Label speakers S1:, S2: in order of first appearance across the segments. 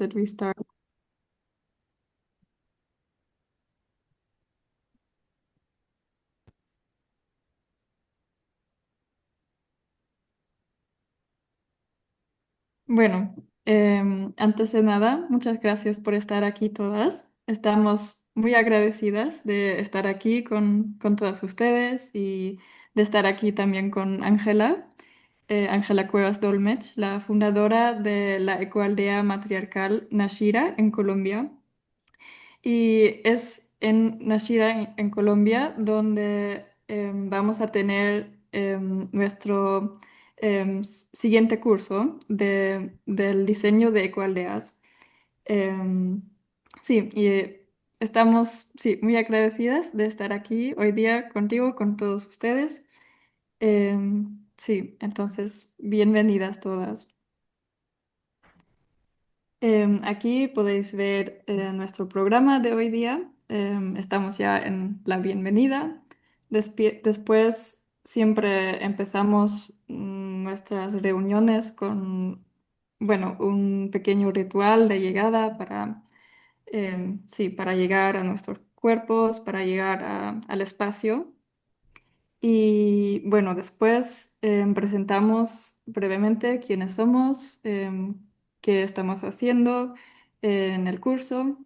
S1: did we start? Bueno, antes de nada, muchas gracias por estar aquí todas. Estamos muy agradecidas de estar aquí con todas ustedes y de estar aquí también con Ángela, Ángela Cuevas Dolmech, la fundadora de la Ecoaldea Matriarcal Nashira en Colombia. Y es en Nashira, en Colombia, donde vamos a tener nuestro siguiente curso del diseño de ecoaldeas. Em, sí, y estamos sí, muy agradecidas de estar aquí hoy día contigo, con todos ustedes. Sí, entonces, bienvenidas todas. Aquí podéis ver nuestro programa de hoy día. Estamos ya en la bienvenida. Después siempre empezamos nuestras reuniones con, bueno, un pequeño ritual de llegada para, sí, para llegar a nuestros cuerpos, para llegar al espacio. Y bueno, después presentamos brevemente quiénes somos, qué estamos haciendo en el curso,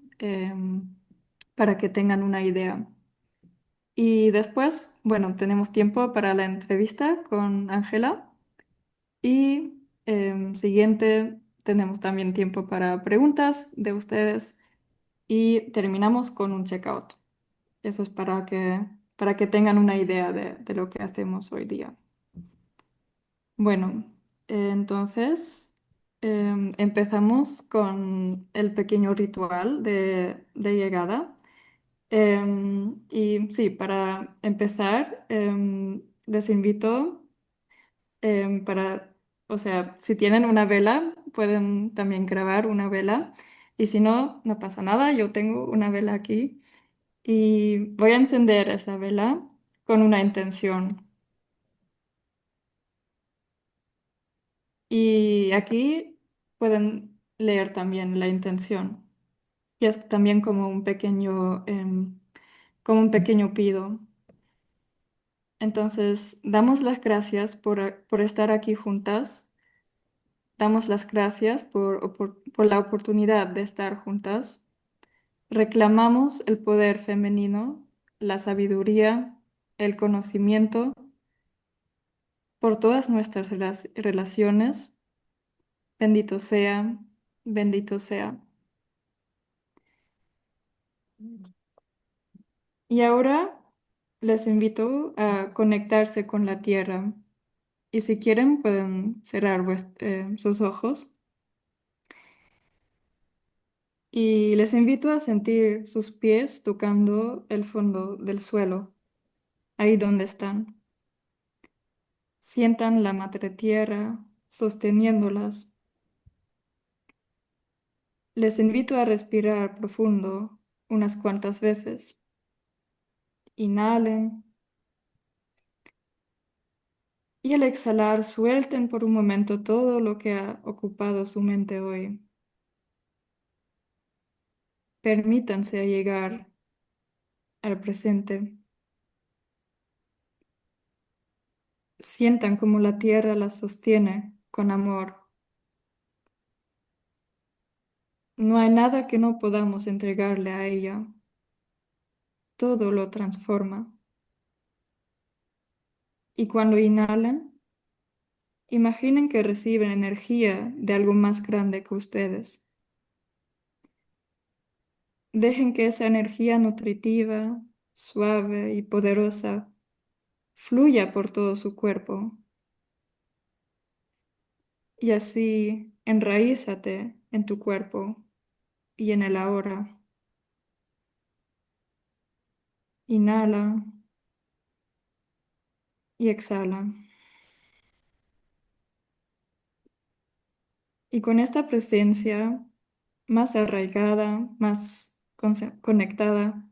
S1: para que tengan una idea. Y después, bueno, tenemos tiempo para la entrevista con Ángela y siguiente, tenemos también tiempo para preguntas de ustedes y terminamos con un checkout. Eso es para que tengan una idea de lo que hacemos hoy día. Bueno, entonces empezamos con el pequeño ritual de llegada. Y sí, para empezar, les invito para, o sea, si tienen una vela, pueden también grabar una vela. Y si no, no pasa nada, yo tengo una vela aquí y voy a encender esa vela con una intención. Y aquí pueden leer también la intención. Y es también como un pequeño pido. Entonces, damos las gracias por estar aquí juntas. Damos las gracias por la oportunidad de estar juntas. Reclamamos el poder femenino, la sabiduría, el conocimiento por todas nuestras relaciones. Bendito sea, bendito sea. Y ahora les invito a conectarse con la tierra. Y si quieren, pueden cerrar sus ojos. Y les invito a sentir sus pies tocando el fondo del suelo, ahí donde están. Sientan la madre tierra sosteniéndolas. Les invito a respirar profundo unas cuantas veces. Inhalen y al exhalar suelten por un momento todo lo que ha ocupado su mente hoy. Permítanse llegar al presente. Sientan como la tierra las sostiene con amor. No hay nada que no podamos entregarle a ella. Todo lo transforma. Y cuando inhalan, imaginen que reciben energía de algo más grande que ustedes. Dejen que esa energía nutritiva, suave y poderosa fluya por todo su cuerpo. Y así enraízate en tu cuerpo y en el ahora. Inhala y exhala. Y con esta presencia más arraigada, más conectada,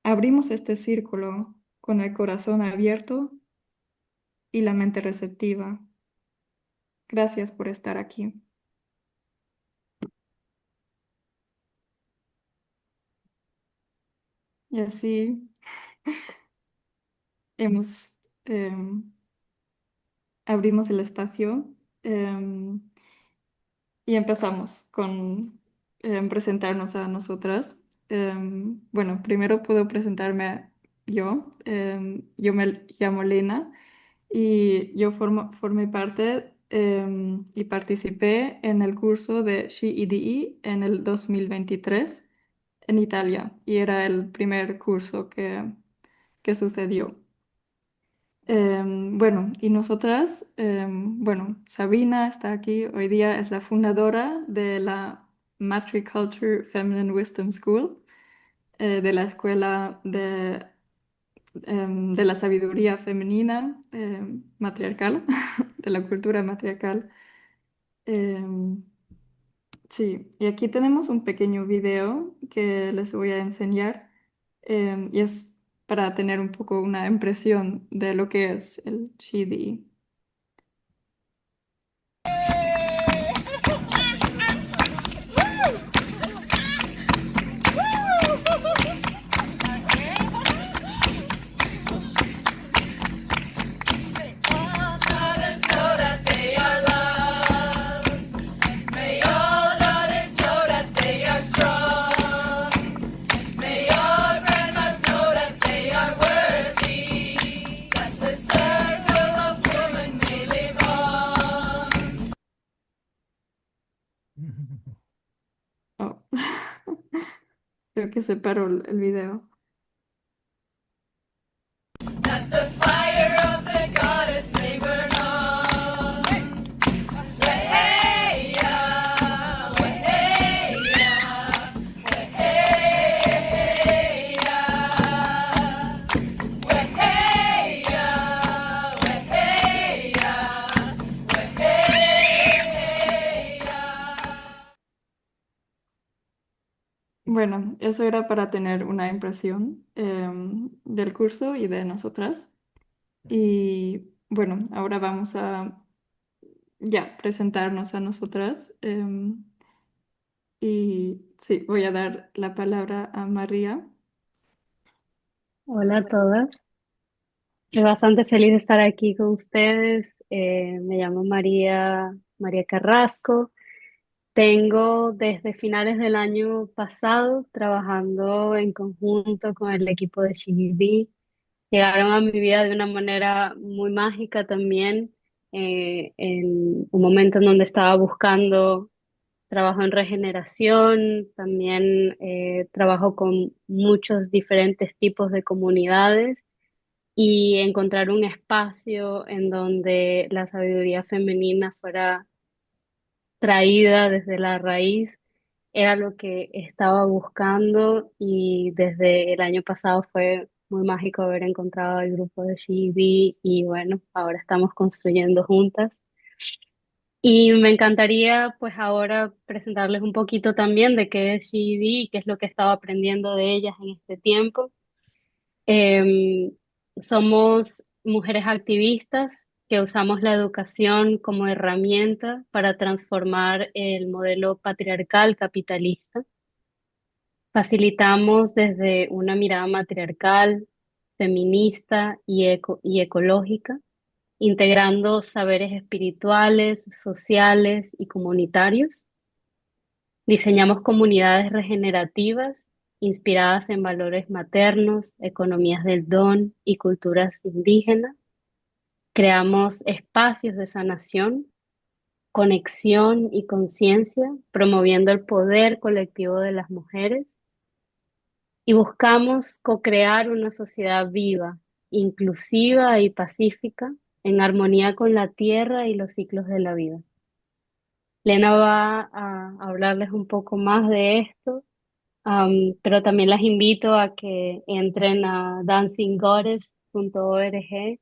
S1: abrimos este círculo con el corazón abierto y la mente receptiva. Gracias por estar aquí. Y así hemos, abrimos el espacio em, y empezamos con presentarnos a nosotras. Bueno, primero puedo presentarme yo. Yo me llamo Lena y yo formé parte y participé en el curso de SheEDE en el 2023 en Italia y era el primer curso que sucedió. Bueno, y nosotras, bueno, Sabina está aquí hoy día, es la fundadora de la Matriculture Feminine Wisdom School, de la escuela de la sabiduría femenina matriarcal, de la cultura matriarcal. Em, sí, y aquí tenemos un pequeño video que les voy a enseñar y es para tener un poco una impresión de lo que es el Shidi. Oh. Creo que se paró el video.
S2: Let the fire of the goddess may burn on. Hey-ya, hey-ya, hey-ya, hey-ya, hey-ya, hey-ya.
S1: Bueno, eso era para tener una impresión del curso y de nosotras. Y bueno, ahora vamos a ya presentarnos a nosotras. Y sí, voy a dar la palabra a María.
S3: Hola a todas. Estoy bastante feliz de estar aquí con ustedes. Me llamo María Carrasco. Tengo desde finales del año pasado trabajando en conjunto con el equipo de Shigidi. Llegaron a mi vida de una manera muy mágica también, en un momento en donde estaba buscando trabajo en regeneración. También trabajo con muchos diferentes tipos de comunidades y encontrar un espacio en donde la sabiduría femenina fuera traída desde la raíz era lo que estaba buscando, y desde el año pasado fue muy mágico haber encontrado el grupo de GB y bueno, ahora estamos construyendo juntas. Y me encantaría pues ahora presentarles un poquito también de qué es GB y qué es lo que he estado aprendiendo de ellas en este tiempo. Em, Somos mujeres activistas que usamos la educación como herramienta para transformar el modelo patriarcal capitalista. Facilitamos desde una mirada matriarcal, feminista y ecológica, integrando saberes espirituales, sociales y comunitarios. Diseñamos comunidades regenerativas inspiradas en valores maternos, economías del don y culturas indígenas. Creamos espacios de sanación, conexión y conciencia, promoviendo el poder colectivo de las mujeres, y buscamos co-crear una sociedad viva, inclusiva y pacífica, en armonía con la tierra y los ciclos de la vida. Lena va a hablarles un poco más de esto. Pero también las invito a que entren a dancinggoddess.org,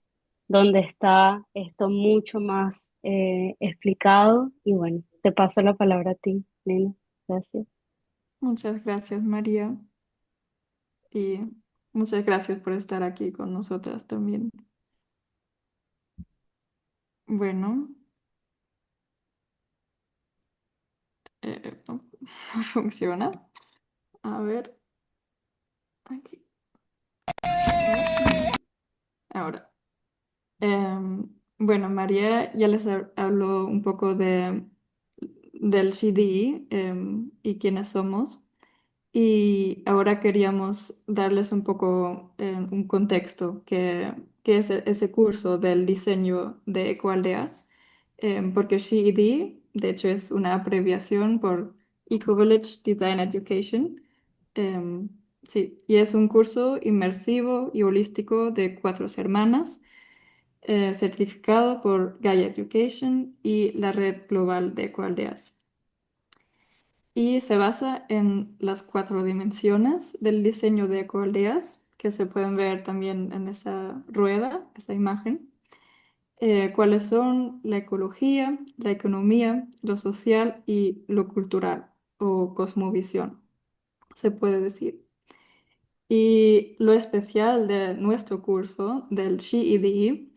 S3: donde está esto mucho más explicado. Y bueno, te paso la palabra a ti, Nena. Gracias.
S1: Muchas gracias, María. Y muchas gracias por estar aquí con nosotras también. Bueno, no, no funciona. A ver, aquí. Bueno, María ya les habló un poco del GDE y quiénes somos. Y ahora queríamos darles un poco un contexto que es ese curso del diseño de ecoaldeas, porque GED, de hecho, es una abreviación por Eco Village Design Education. em, sí, y es un curso inmersivo y holístico de 4 semanas, certificado por Gaia Education y la Red Global de Ecoaldeas, y se basa en las 4 dimensiones del diseño de ecoaldeas, que se pueden ver también en esa rueda, esa imagen. Cuáles son la ecología, la economía, lo social y lo cultural o cosmovisión, se puede decir. Y lo especial de nuestro curso del GED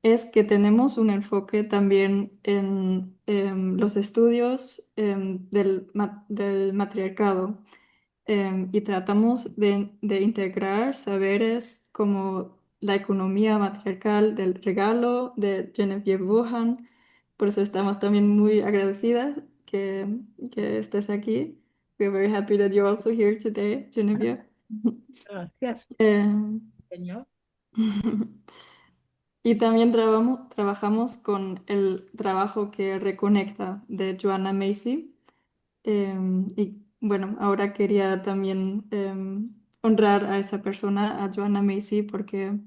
S1: es que tenemos un enfoque también en los estudios del matriarcado, y tratamos de integrar saberes como la economía matriarcal del regalo de Genevieve Wuhan. Por eso estamos también muy agradecidas que estés aquí. We're very happy that you're also here today, Genevieve.
S4: Gracias,
S1: Em,
S4: señor.
S1: y también trabajamos con el trabajo que reconecta de Joanna Macy. Y bueno, ahora quería también honrar a esa persona, a Joanna Macy, porque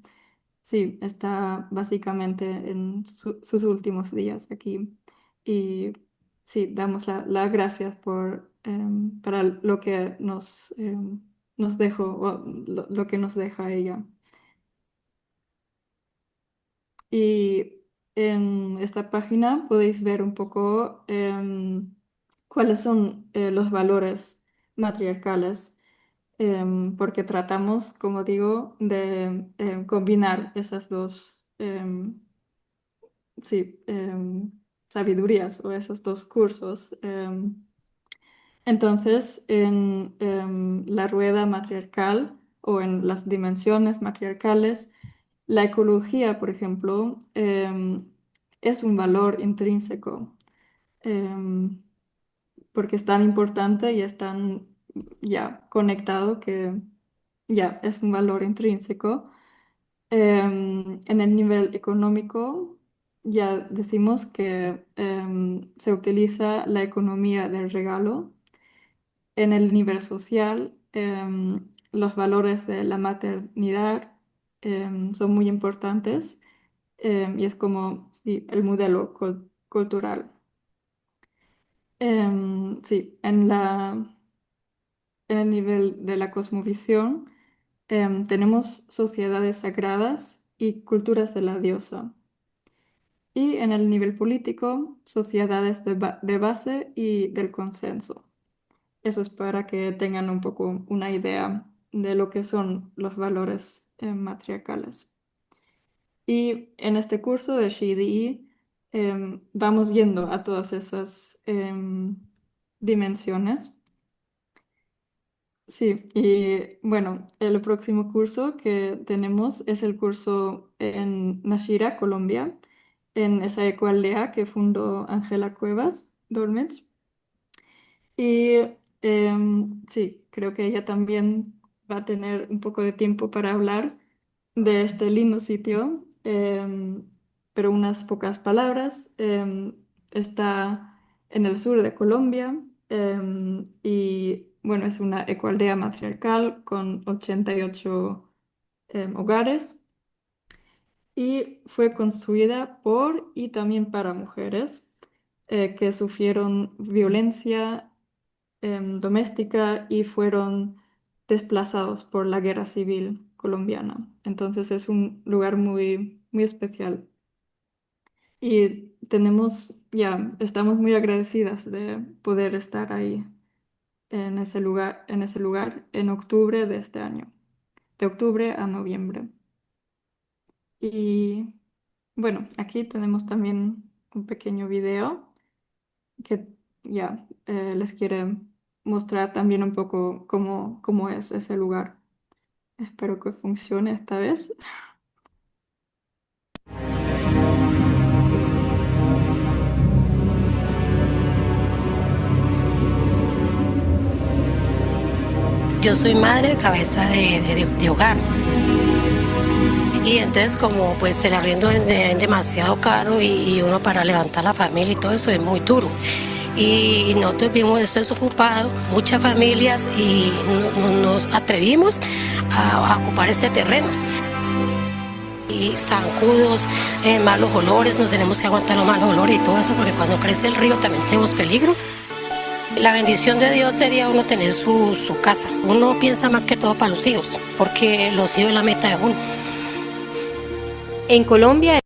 S1: sí, está básicamente en sus últimos días aquí. Y sí, damos las gracias para lo que nos dejó, o lo que nos deja ella. Y en esta página podéis ver un poco cuáles son los valores matriarcales, porque tratamos, como digo, de combinar esas dos sí, sabidurías o esos dos cursos. Entonces, en la rueda matriarcal o en las dimensiones matriarcales, la ecología, por ejemplo, es un valor intrínseco, em, porque es tan importante y es tan ya conectado que ya es un valor intrínseco. En el nivel económico, ya decimos que se utiliza la economía del regalo. En el nivel social, los valores de la maternidad son muy importantes, y es como sí, el modelo cultural. Sí, en el nivel de la cosmovisión, tenemos sociedades sagradas y culturas de la diosa. Y en el nivel político, sociedades de base y del consenso. Eso es para que tengan un poco una idea de lo que son los valores matriarcales. Y en este curso de SHIDI vamos yendo a todas esas dimensiones. Sí, y bueno, el próximo curso que tenemos es el curso en Nashira, Colombia, en esa ecoaldea que fundó Ángela Cuevas Dolmetsch. Y sí, creo que ella también va a tener un poco de tiempo para hablar de este lindo sitio, pero unas pocas palabras. Está en el sur de Colombia, y bueno, es una ecoaldea matriarcal con 88 hogares, y fue construida por y también para mujeres que sufrieron violencia doméstica y fueron desplazados por la guerra civil colombiana. Entonces es un lugar muy, muy especial. Y estamos muy agradecidas de poder estar ahí en ese lugar en octubre de este año, de octubre a noviembre. Y bueno, aquí tenemos también un pequeño video que les quiere mostrar también un poco cómo es ese lugar. Espero que funcione esta vez.
S4: Yo soy madre, cabeza de hogar. Y entonces como pues el arriendo es demasiado caro y uno para levantar la familia y todo eso es muy duro. Y nosotros vimos esto desocupado, muchas familias, y nos atrevimos a ocupar este terreno. Y zancudos, malos olores, nos tenemos que aguantar los malos olores y todo eso, porque cuando crece el río también tenemos peligro. La bendición de Dios sería uno tener su casa. Uno piensa más que todo para los hijos, porque los hijos es la meta de uno.
S5: En Colombia,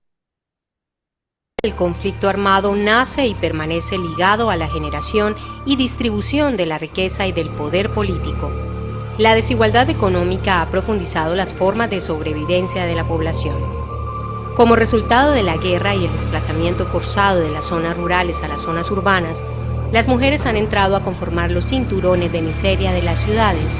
S5: el conflicto armado nace y permanece ligado a la generación y distribución de la riqueza y del poder político. La desigualdad económica ha profundizado las formas de sobrevivencia de la población. Como resultado de la guerra y el desplazamiento forzado de las zonas rurales a las zonas urbanas, las mujeres han entrado a conformar los cinturones de miseria de las ciudades,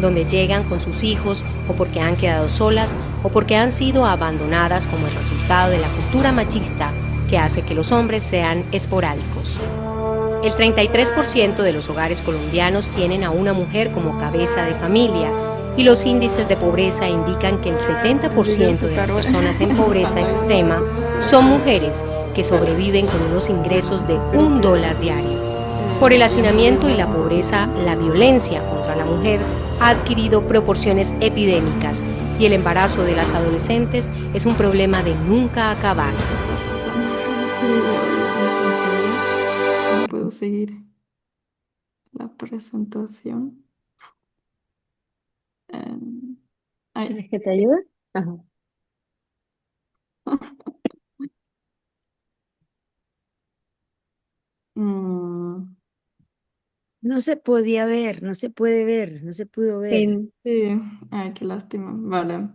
S5: donde llegan con sus hijos o porque han quedado solas o porque han sido abandonadas como el resultado de la cultura machista que hace que los hombres sean esporádicos. El 33% de los hogares colombianos tienen a una mujer como cabeza de familia y los índices de pobreza indican que el 70% de las personas en pobreza extrema son mujeres que sobreviven con unos ingresos de $1 diario. Por el hacinamiento y la pobreza, la violencia contra la mujer ha adquirido proporciones epidémicas y el embarazo de las adolescentes es un problema de nunca acabar.
S1: No puedo seguir la presentación. Ay,
S3: ¿Quieres que te ayude? Ajá.
S1: mm,
S6: No se podía ver, no se puede ver, no se pudo ver.
S3: Sí,
S1: sí, ay, qué lástima. Vale.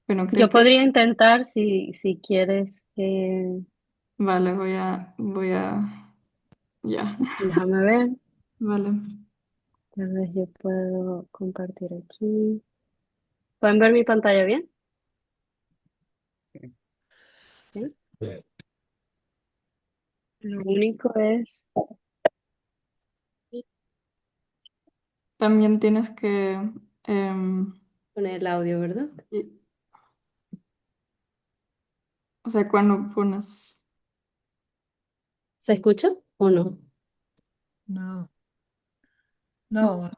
S1: Bueno, creo
S3: yo
S1: que,
S3: podría intentar si quieres.
S1: vale, ya,
S3: Déjame ver.
S1: vale.
S3: Tal vez yo puedo compartir aquí. ¿Pueden ver mi pantalla bien? ¿Sí? Lo único es...
S1: También tienes que, em,
S3: Poner el audio, ¿verdad?
S1: y- o sea, cuando pones,
S3: ¿Se escucha o no?
S4: No, no,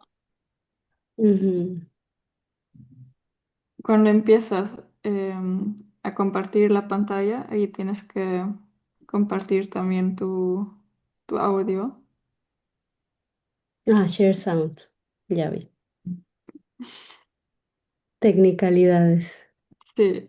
S3: Ujú.
S1: cuando empiezas a compartir la pantalla, ahí tienes que compartir también tu audio.
S3: Ah, share sound. Ya vi. Tecnicalidades.
S1: Sí.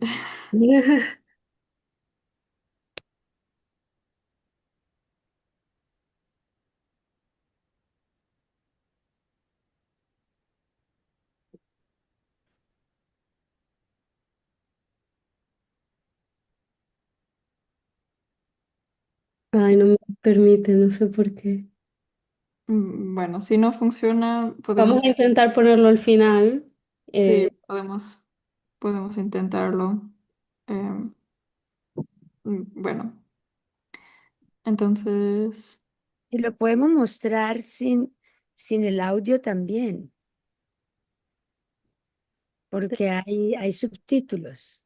S3: Ay, no me permite, no sé por qué.
S1: Bueno, si no funciona,
S3: Vamos a intentar ponerlo al final.
S1: sí,
S3: Eh,
S1: podemos intentarlo. Em, bueno, entonces,
S6: Y lo podemos mostrar sin el audio también, porque hay subtítulos.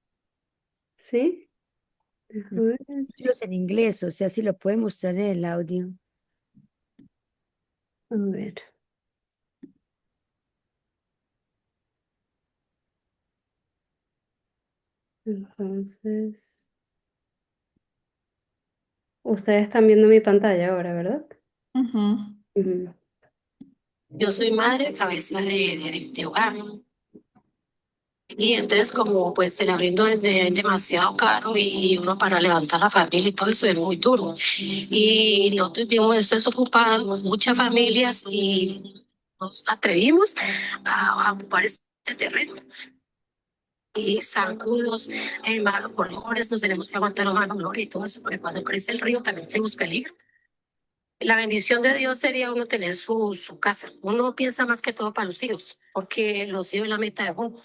S3: ¿Sí?
S6: Mm,
S3: Déjame ver.
S6: Subtítulos en inglés, o sea, si lo puede mostrar en el audio.
S3: A ver. Entonces, ustedes están viendo mi pantalla ahora, ¿verdad?
S1: ujú,
S3: Ujú.
S4: Yo soy madre, cabeza de hogar. Y entonces como pues el arriendo es demasiado caro y uno para levantar la familia y todo eso es muy duro. Y nosotros vimos esto desocupado, muchas familias, y nos atrevimos a ocupar este terreno. Y zancudos, malos olores, nos tenemos que aguantar los malos olores y todo eso, porque cuando crece el río también tenemos peligro. La bendición de Dios sería uno tener su casa. Uno piensa más que todo para los hijos, porque los hijos es la meta de uno.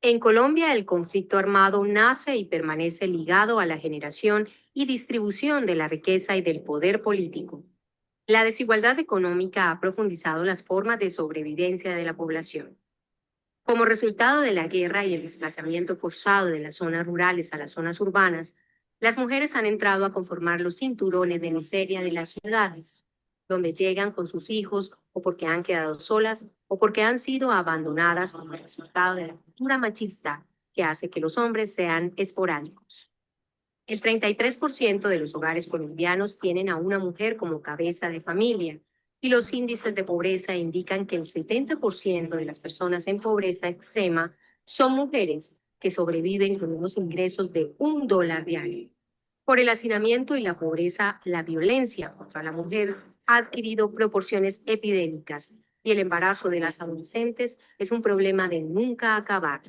S5: En Colombia, el conflicto armado nace y permanece ligado a la generación y distribución de la riqueza y del poder político. La desigualdad económica ha profundizado las formas de sobrevivencia de la población. Como resultado de la guerra y el desplazamiento forzado de las zonas rurales a las zonas urbanas, las mujeres han entrado a conformar los cinturones de miseria de las ciudades, donde llegan con sus hijos o porque han quedado solas o porque han sido abandonadas como resultado de la cultura machista que hace que los hombres sean esporádicos. El 33% de los hogares colombianos tienen a una mujer como cabeza de familia y los índices de pobreza indican que el 70% de las personas en pobreza extrema son mujeres que sobreviven con unos ingresos de $1 diario. Por el hacinamiento y la pobreza, la violencia contra la mujer ha adquirido proporciones epidémicas y el embarazo de las adolescentes es un problema de nunca acabar.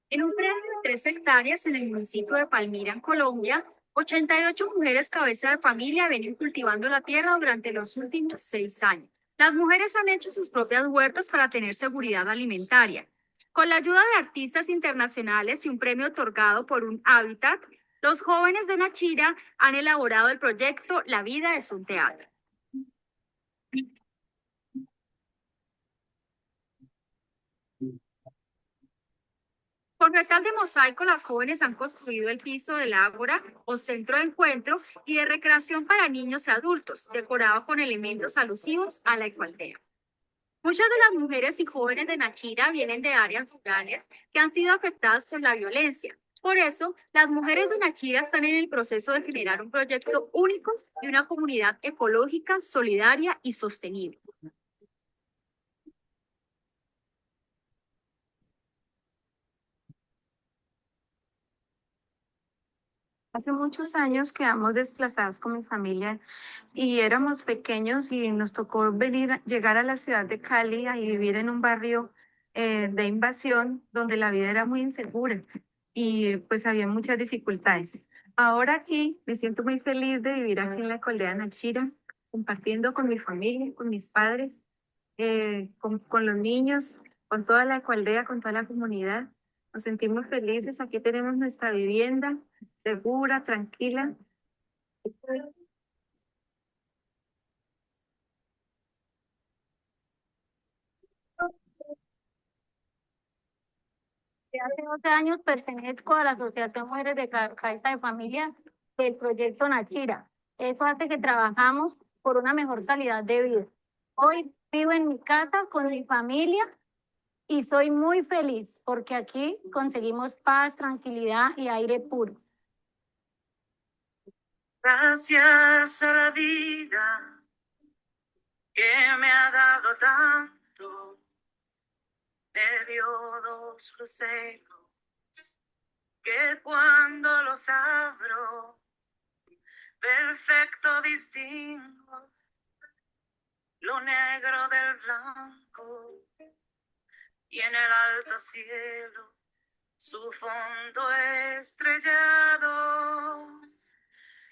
S5: En un predio de 3 hectáreas en el municipio de Palmira, en Colombia, 88 mujeres cabeza de familia vienen cultivando la tierra durante los últimos 6 años. Las mujeres han hecho sus propias huertas para tener seguridad alimentaria. Con la ayuda de artistas internacionales y un premio otorgado por un hábitat, los jóvenes de Nachira han elaborado el proyecto La vida es un teatro. Con metal de mosaico, las jóvenes han construido el piso del ágora o centro de encuentro y de recreación para niños y adultos, decorado con elementos alusivos a la igualdad. Muchas de las mujeres y jóvenes de Nachira vienen de áreas rurales que han sido afectadas por la violencia. Por eso, las mujeres de Nachira están en el proceso de generar un proyecto único de una comunidad ecológica, solidaria y sostenible.
S7: Hace muchos años quedamos desplazados con mi familia y éramos pequeños y nos tocó llegar a la ciudad de Cali y vivir en un barrio de invasión donde la vida era muy insegura y pues había muchas dificultades. Ahora aquí me siento muy feliz de vivir aquí en la aldea Nachira, compartiendo con mi familia, con mis padres, con los niños, con toda la aldea, con toda la comunidad. Nos sentimos felices, aquí tenemos nuestra vivienda segura, tranquila.
S8: De hace 12 años pertenezco a la Asociación Mujeres de Cabeza de Familia del proyecto Nachira. Eso hace que trabajamos por una mejor calidad de vida. Hoy vivo en mi casa con mi familia y soy muy feliz porque aquí conseguimos paz, tranquilidad y aire puro.
S7: Gracias a la vida que me ha dado tanto, me dio 2 luceros que cuando los abro, perfecto distingo lo negro del blanco y en el alto cielo su fondo estrellado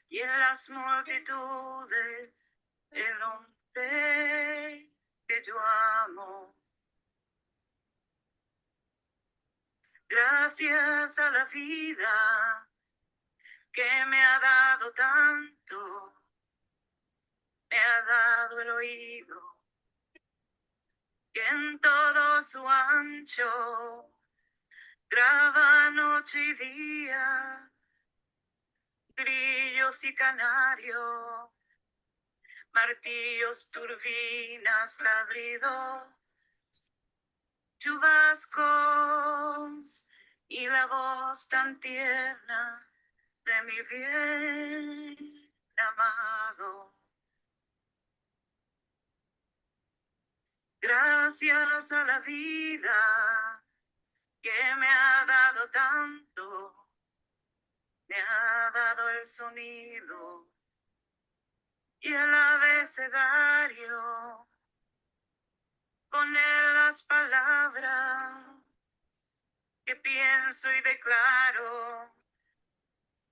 S7: y en las multitudes el hombre que yo amo. Gracias a la vida que me ha dado tanto, me ha dado el oído que en todo su ancho graba noche y día, grillos y canarios, martillos, turbinas, ladridos, chubascos y la voz tan tierna de mi bien amado. Gracias a la vida que me ha dado tanto, me ha dado el sonido y el abecedario, con él las palabras que pienso y declaro,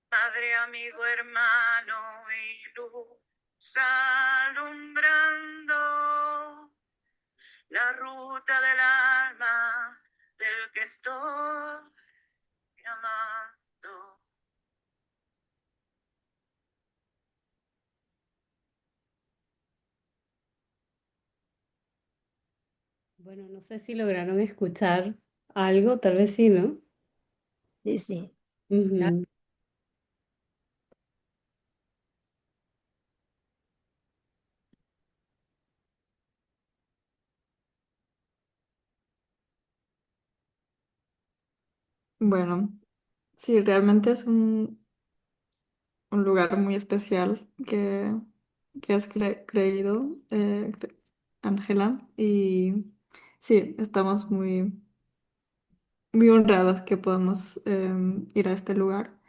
S7: madre, amigo, hermano y luz alumbrando la ruta del alma del que estoy
S3: Bueno, no sé si lograron escuchar algo, tal vez sí, ¿no?
S6: Sí, sí.
S3: Ujú.
S1: Bueno, sí, realmente es un lugar muy especial que has creído, Ángela, y sí, estamos muy honradas que podamos ir a este lugar.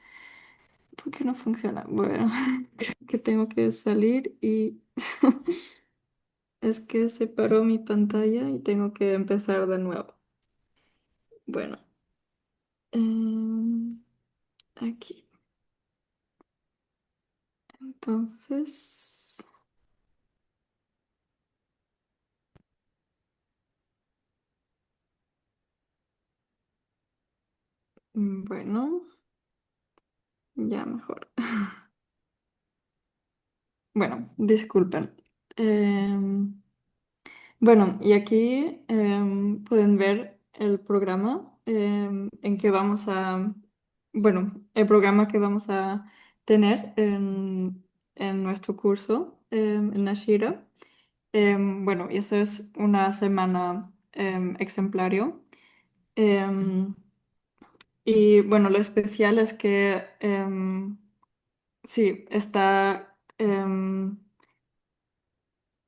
S1: ¿Por qué no funciona? Bueno, creo que tengo que salir y es que se paró mi pantalla y tengo que empezar de nuevo. Bueno, em, aquí. Entonces, bueno, ya mejor. Bueno, disculpen. Em, bueno, y aquí pueden ver el programa en que vamos a, bueno, el programa que vamos a tener en nuestro curso en Nashira. Bueno, y eso es una semana exemplario. Em, y bueno, lo especial es que sí, está...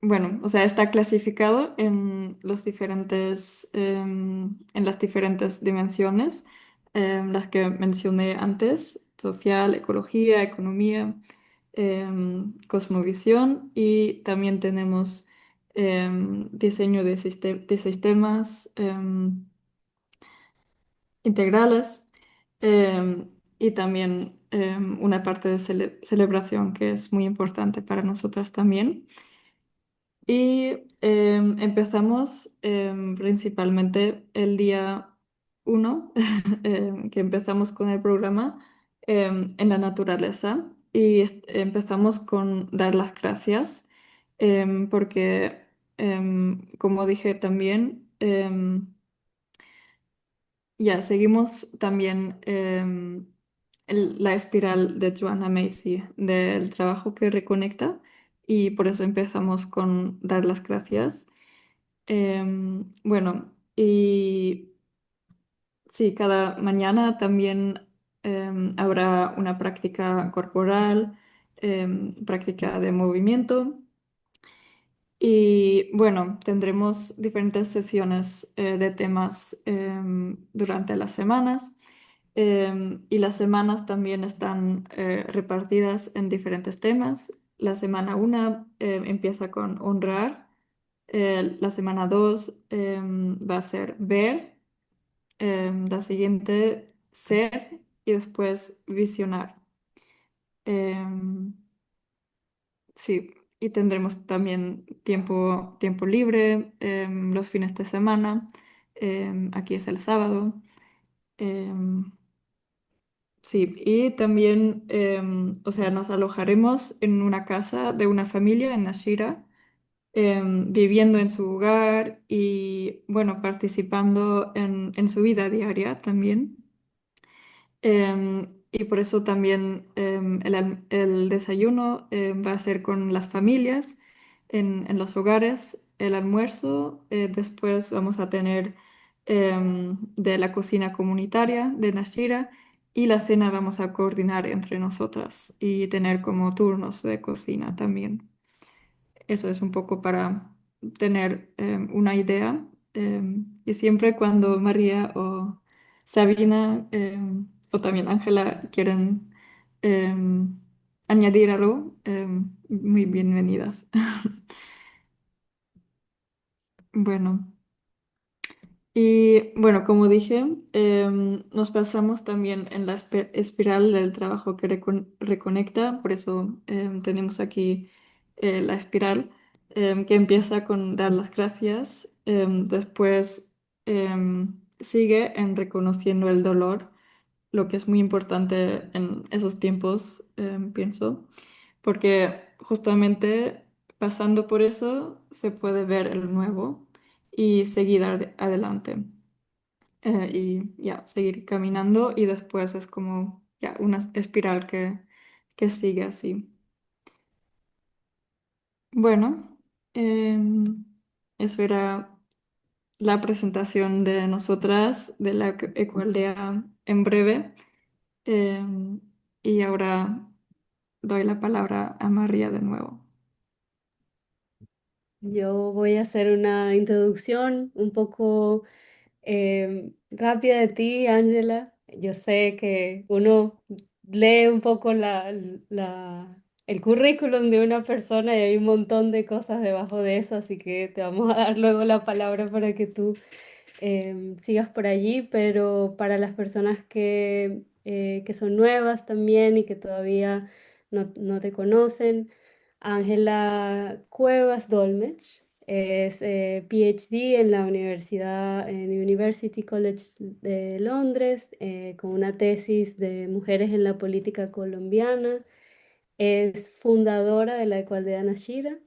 S1: bueno, o sea, está clasificado en los diferentes, en las diferentes dimensiones, las que mencioné antes: social, ecología, economía, cosmovisión, y también tenemos diseño de sistemas integrales, y también una parte de celebración que es muy importante para nosotras también. Y empezamos principalmente el día 1, que empezamos con el programa en la naturaleza, y empezamos con dar las gracias, porque, como dije también, ya seguimos también la espiral de Joanna Macy del trabajo que reconecta, y por eso empezamos con dar las gracias. Bueno, y sí, cada mañana también habrá una práctica corporal, práctica de movimiento. Y bueno, tendremos diferentes sesiones de temas durante las semanas. Y las semanas también están repartidas en diferentes temas. La semana 1 empieza con honrar. La semana 2 va a ser ver. La siguiente, ser, y después visionar. Em, sí, y tendremos también tiempo libre los fines de semana. Aquí es el sábado. Em, sí, y también, o sea, nos alojaremos en una casa de una familia en Nashira, viviendo en su hogar y, bueno, participando en su vida diaria también. Y por eso también el desayuno va a ser con las familias en los hogares, el almuerzo, después vamos a tener de la cocina comunitaria de Nashira, y la cena vamos a coordinar entre nosotras y tener como turnos de cocina también. Eso es un poco para tener una idea. Y siempre cuando María o Sabina o también Ángela quieren añadir algo, muy bienvenidas. Bueno. Y bueno, como dije, nos pasamos también en la espiral del trabajo que reconecta. Por eso tenemos aquí la espiral, que empieza con dar las gracias, después sigue en reconociendo el dolor, lo que es muy importante en esos tiempos, pienso, porque justamente pasando por eso se puede ver el nuevo y seguir adelante. Y ya, seguir caminando y después es como ya una espiral que sigue así. Bueno, eso era la presentación de nosotras, de la Ecualdea en breve. Em, y ahora doy la palabra a María de nuevo.
S3: Yo voy a hacer una introducción un poco rápida de ti, Ángela. Yo sé que uno lee un poco el currículum de una persona y hay un montón de cosas debajo de eso, así que te vamos a dar luego la palabra para que tú sigas por allí, pero para las personas que son nuevas también y que todavía no te conocen, Ángela Cuevas Dolmetsch es PhD en la en University College de Londres, con una tesis de mujeres en la política colombiana. Es fundadora de la Ecualdea Nashira,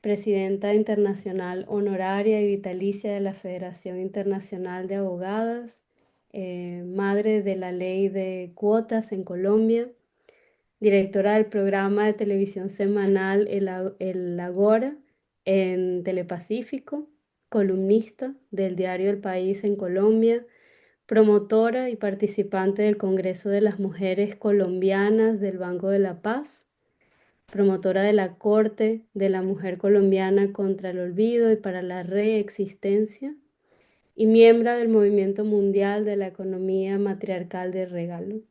S3: presidenta internacional honoraria y vitalicia de la Federación Internacional de Abogadas, madre de la ley de cuotas en Colombia, directora del programa de televisión semanal El Agora en Telepacífico, columnista del diario El País en Colombia, promotora y participante del Congreso de las Mujeres Colombianas del Banco de la Paz, promotora de la Corte de la Mujer Colombiana contra el Olvido y para la Reexistencia, y miembro del Movimiento Mundial de la Economía Matriarcal de Regalo.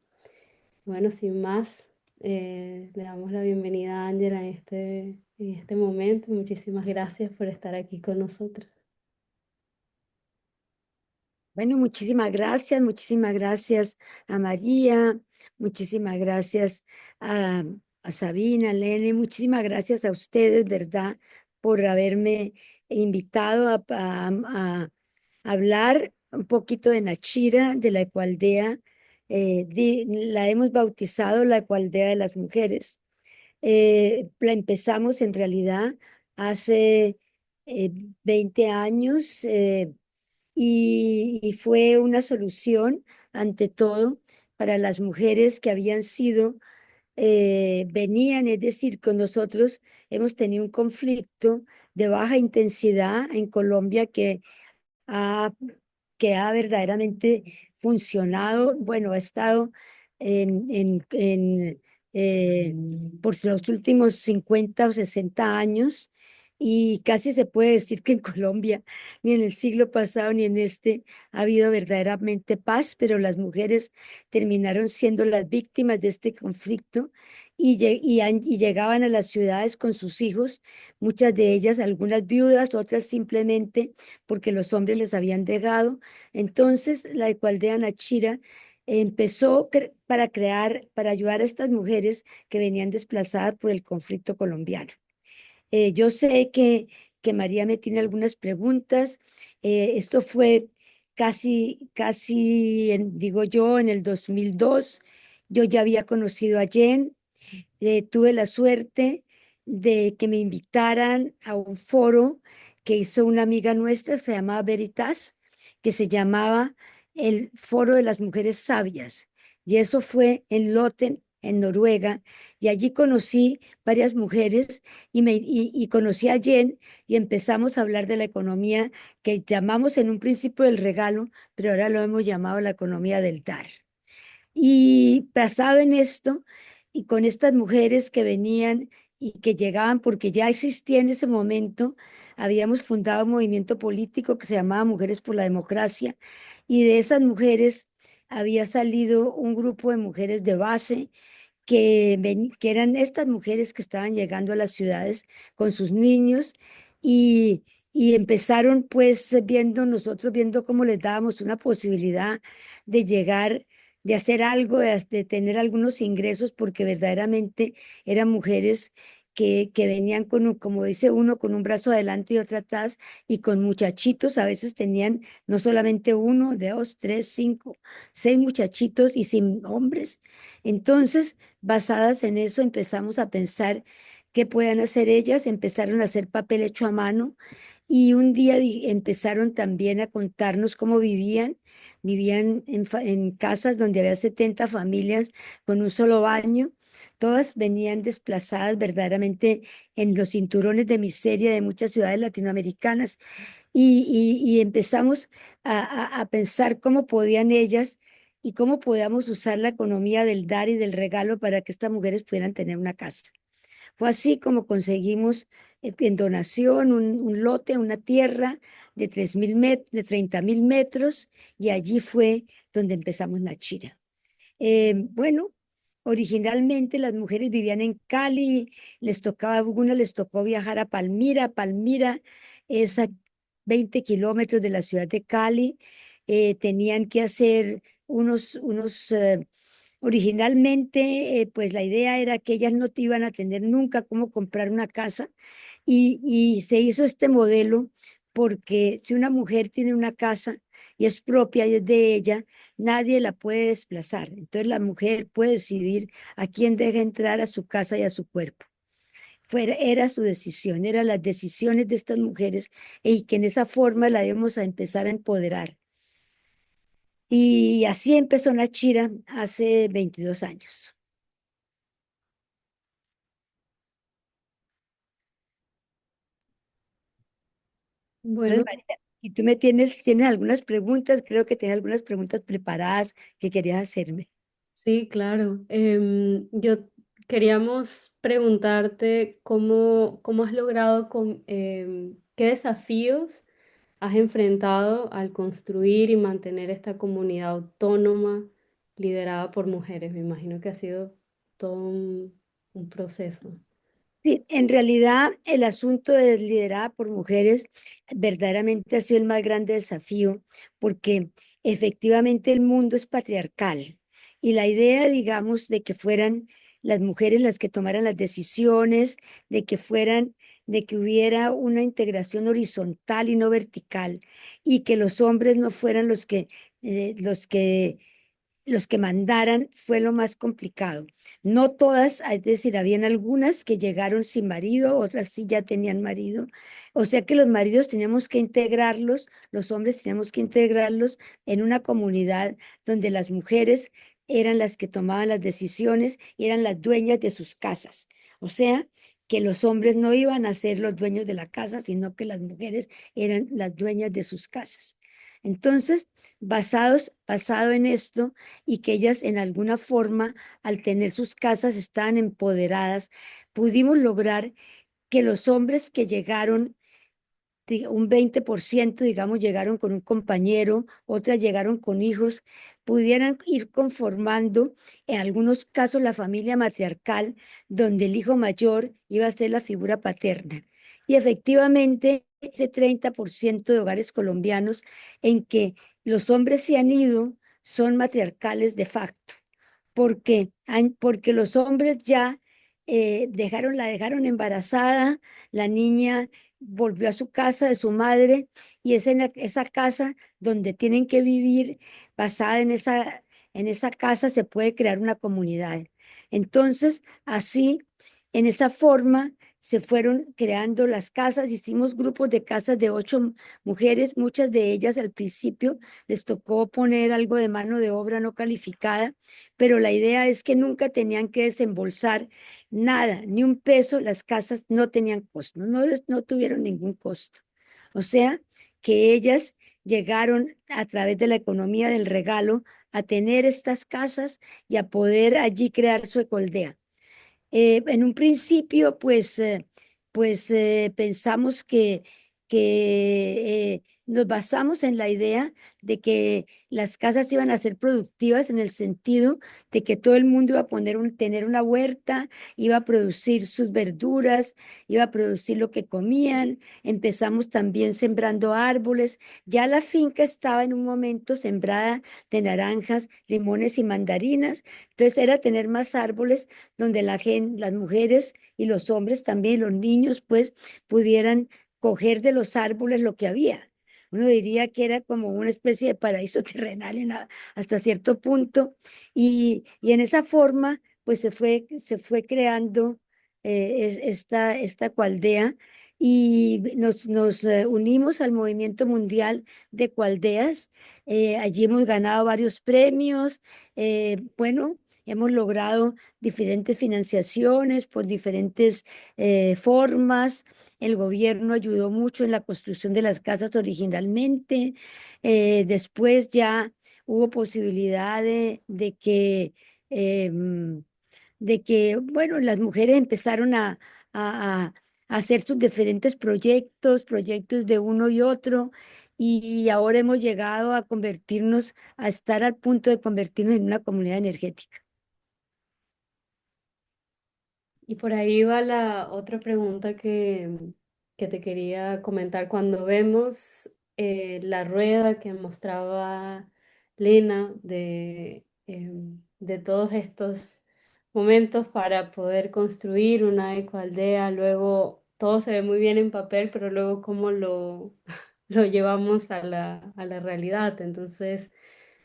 S3: Bueno, sin más, le damos la bienvenida a Ángela en este momento. Muchísimas gracias por estar aquí con nosotros.
S6: Bueno, muchísimas gracias a María, muchísimas gracias a, a Sabina, Lene, muchísimas gracias a ustedes, ¿verdad? Por haberme invitado a hablar un poquito de Nachira, de la Ecualdea. La hemos bautizado la Ecualdea de las Mujeres. La empezamos en realidad hace 20 años. Y fue una solución, ante todo, para las mujeres que habían sido, venían, es decir, con nosotros hemos tenido un conflicto de baja intensidad en Colombia ha, que ha verdaderamente funcionado, bueno, ha estado eh, por los últimos 50 o 60 años y casi se puede decir que en Colombia ni en el siglo pasado ni en este ha habido verdaderamente paz, pero las mujeres terminaron siendo las víctimas de este conflicto y llegaban a las ciudades con sus hijos, muchas de ellas, algunas viudas, otras simplemente porque los hombres les habían dejado. Entonces, la Ecualdea Nachira empezó para ayudar a estas mujeres que venían desplazadas por el conflicto colombiano. Yo sé que María me tiene algunas preguntas. Esto fue casi, digo yo, en el 2002. Yo ya había conocido a Jen. Tuve la suerte de que me invitaran a un foro que hizo una amiga nuestra, se llamaba Veritas, que se llamaba el Foro de las Mujeres Sabias. Y eso fue en Loten, en Noruega. Y allí conocí varias mujeres y conocí a Jen y empezamos a hablar de la economía que llamamos en un principio el regalo, pero ahora lo hemos llamado la economía del dar. Y basado en esto, y con estas mujeres que venían y que llegaban, porque ya existía en ese momento, habíamos fundado un movimiento político que se llamaba Mujeres por la Democracia, y de esas mujeres había salido un grupo de mujeres de base que eran estas mujeres que estaban llegando a las ciudades con sus niños y empezaron pues nosotros viendo cómo les dábamos una posibilidad de llegar, de hacer algo, de tener algunos ingresos, porque verdaderamente eran mujeres que venían como dice uno, con un brazo adelante y otro atrás, y con muchachitos, a veces tenían no solamente uno, dos, tres, cinco, seis muchachitos y sin hombres. Entonces, basadas en eso, empezamos a pensar qué puedan hacer ellas, empezaron a hacer papel hecho a mano y un día empezaron también a contarnos cómo vivían. Vivían en casas donde había 70 familias con un solo baño. Todas venían desplazadas verdaderamente en los cinturones de miseria de muchas ciudades latinoamericanas y empezamos a pensar cómo podían ellas y cómo podíamos usar la economía del dar y del regalo para que estas mujeres pudieran tener una casa. Fue así como conseguimos en donación un lote, una tierra de 30.000 metros, y allí fue donde empezamos Nachira. Bueno, originalmente las mujeres vivían en Cali, algunas les tocó viajar a Palmira. Palmira es a 20 kilómetros de la ciudad de Cali. Tenían que hacer originalmente, pues la idea era que ellas no te iban a tener nunca cómo comprar una casa y se hizo este modelo porque si una mujer tiene una casa y es propia y es de ella, nadie la puede desplazar. Entonces la mujer puede decidir a quién deja entrar a su casa y a su cuerpo. Era su decisión, eran las decisiones de estas mujeres y que en esa forma la debemos a empezar a empoderar. Y así empezó Nachira hace 22 años. Entonces,
S3: Bueno,
S6: María, y tú tienes algunas preguntas, creo que tienes algunas preguntas preparadas que querías hacerme.
S3: sí, claro. Yo queríamos preguntarte cómo has logrado, qué desafíos has enfrentado al construir y mantener esta comunidad autónoma liderada por mujeres. Me imagino que ha sido todo un proceso.
S6: Sí, en realidad el asunto de liderada por mujeres verdaderamente ha sido el más grande desafío porque efectivamente el mundo es patriarcal y la idea, digamos, de que fueran las mujeres las que tomaran las decisiones, de que hubiera una integración horizontal y no vertical y que los hombres no fueran los que mandaran fue lo más complicado. No todas, es decir, habían algunas que llegaron sin marido, otras sí ya tenían marido. O sea que los maridos teníamos que integrarlos, los hombres teníamos que integrarlos en una comunidad donde las mujeres eran las que tomaban las decisiones y eran las dueñas de sus casas. O sea, que los hombres no iban a ser los dueños de la casa, sino que las mujeres eran las dueñas de sus casas. Entonces, basado en esto, y que ellas en alguna forma, al tener sus casas, estaban empoderadas, pudimos lograr que los hombres que llegaron, un 20%, digamos, llegaron con un compañero, otras llegaron con hijos, pudieran ir conformando, en algunos casos, la familia matriarcal, donde el hijo mayor iba a ser la figura paterna. Y efectivamente, ese 30% de hogares colombianos en que los hombres se han ido son matriarcales de facto. ¿Por qué? Porque los hombres ya la dejaron embarazada, la niña volvió a su casa de su madre y es en esa casa donde tienen que vivir, basada en esa casa se puede crear una comunidad. Entonces, así, en esa forma, se fueron creando las casas, hicimos grupos de casas de 8 mujeres, muchas de ellas al principio les tocó poner algo de mano de obra no calificada, pero la idea es que nunca tenían que desembolsar nada, ni un peso, las casas no tenían costo, no tuvieron ningún costo. O sea, que ellas llegaron a través de la economía del regalo a tener estas casas y a poder allí crear su ecoldea. En un principio, pues pensamos que nos basamos en la idea de que las casas iban a ser productivas en el sentido de que todo el mundo iba a tener una huerta, iba a producir sus verduras, iba a producir lo que comían. Empezamos también sembrando árboles. Ya la finca estaba en un momento sembrada de naranjas, limones y mandarinas. Entonces era tener más árboles donde las mujeres y los hombres también, los niños, pues pudieran coger de los árboles lo que había. Uno diría que era como una especie de paraíso terrenal hasta cierto punto. Y en esa forma, pues se fue creando esta cualdea y nos unimos al movimiento mundial de cualdeas. Allí hemos ganado varios premios. Bueno, hemos logrado diferentes financiaciones por diferentes formas. El gobierno ayudó mucho en la construcción de las casas originalmente. Después ya hubo posibilidad bueno, las mujeres empezaron a- a hacer sus diferentes proyectos de uno y otro, y ahora hemos llegado a estar al punto de convertirnos en una comunidad energética.
S3: Y por ahí va la otra pregunta que te quería comentar. Cuando vemos la rueda que mostraba Lena de todos estos momentos para poder construir una ecoaldea, luego todo se ve muy bien en papel, pero luego cómo lo llevamos a la realidad. Entonces,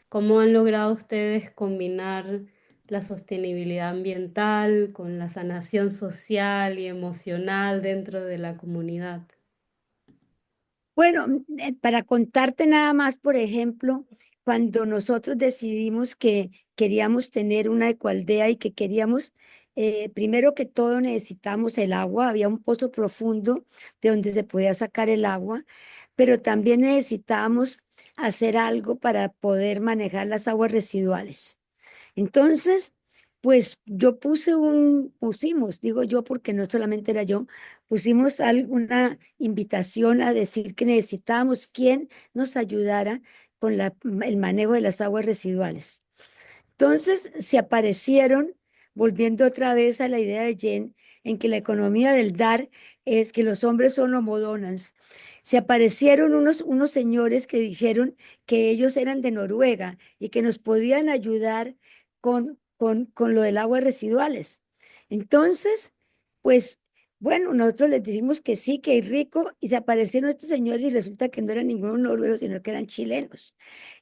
S3: ¿cómo han logrado ustedes combinar la sostenibilidad ambiental con la sanación social y emocional dentro de la comunidad?
S6: Bueno, para contarte nada más, por ejemplo, cuando nosotros decidimos que queríamos tener una ecoaldea y que queríamos, primero que todo necesitamos el agua, había un pozo profundo de donde se podía sacar el agua, pero también necesitábamos hacer algo para poder manejar las aguas residuales. Entonces, pues pusimos, digo yo porque no solamente era yo, pusimos una invitación a decir que necesitábamos quien nos ayudara con el manejo de las aguas residuales. Entonces se aparecieron, volviendo otra vez a la idea de Jen, en que la economía del dar es que los hombres son homo donans. Se aparecieron unos señores que dijeron que ellos eran de Noruega y que nos podían ayudar con lo del agua residuales. Entonces, pues bueno, nosotros les dijimos que sí, que es rico, y se aparecieron estos señores y resulta que no eran ningunos noruegos, sino que eran chilenos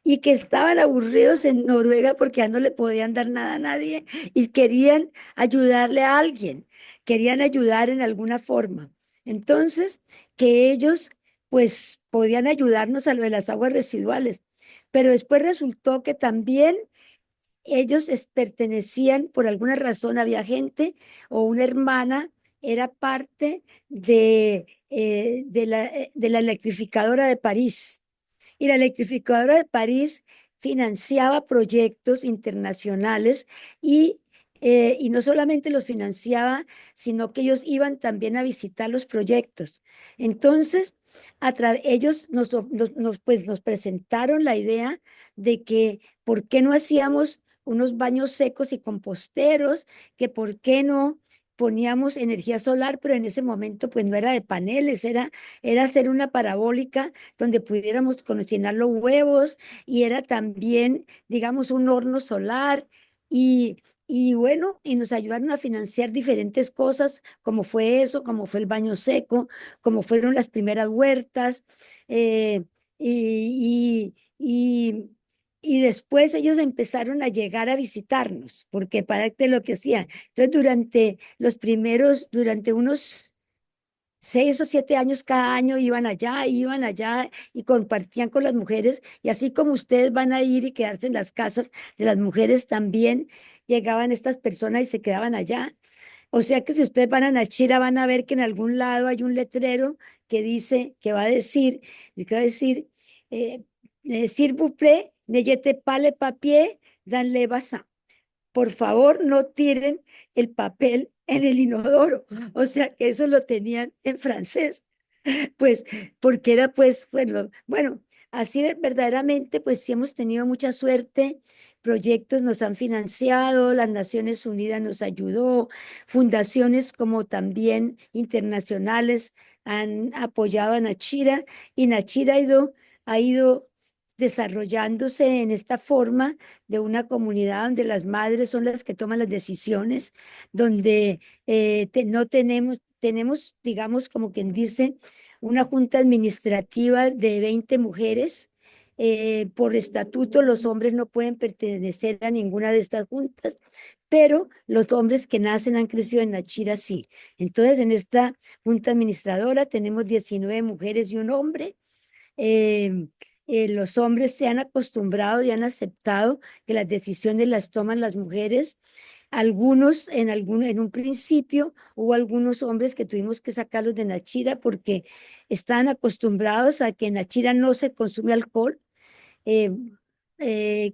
S6: y que estaban aburridos en Noruega porque ya no le podían dar nada a nadie y querían ayudarle a alguien, querían ayudar en alguna forma. Entonces, que ellos pues podían ayudarnos a lo de las aguas residuales, pero después resultó que también ellos pertenecían, por alguna razón, había gente o una hermana, era parte de la electrificadora de París. Y la electrificadora de París financiaba proyectos internacionales y no solamente los financiaba, sino que ellos iban también a visitar los proyectos. Entonces, ellos pues, nos presentaron la idea de que por qué no hacíamos unos baños secos y composteros, que por qué no poníamos energía solar, pero en ese momento pues no era de paneles, era hacer una parabólica donde pudiéramos cocinar los huevos, y era también, digamos, un horno solar y, y bueno, y nos ayudaron a financiar diferentes cosas, como fue eso, como fue el baño seco, como fueron las primeras huertas, eh, y, y, y, y después ellos empezaron a llegar a visitarnos, porque para que lo que hacían. Entonces, durante unos 6 o 7 años, cada año iban allá y compartían con las mujeres, y así como ustedes van a ir y quedarse en las casas de las mujeres, también llegaban estas personas y se quedaban allá. O sea que si ustedes van a Nachira, van a ver que en algún lado hay un letrero que va a decir, eh, s'il vous plaît, n'ayez pas le papier dans le bassin. Por favor, no tiren el papel en el inodoro. O sea que eso lo tenían en francés. Pues, porque era pues, bueno, así verdaderamente, pues sí hemos tenido mucha suerte, proyectos nos han financiado, las Naciones Unidas nos ayudó, fundaciones como también internacionales han apoyado a Nachira y Nachira ha ido desarrollándose en esta forma de una comunidad donde las madres son las que toman las decisiones, donde no tenemos, digamos, como quien dice, una junta administrativa de 20 mujeres. Por estatuto, los hombres no pueden pertenecer a ninguna de estas juntas, pero los hombres que nacen han crecido en Nachira sí. Entonces, en esta junta administradora tenemos 19 mujeres y un hombre. eh, los hombres se han acostumbrado y han aceptado que las decisiones las toman las mujeres. En un principio hubo algunos hombres que tuvimos que sacarlos de Nachira porque están acostumbrados a que en Nachira no se consume alcohol, eh,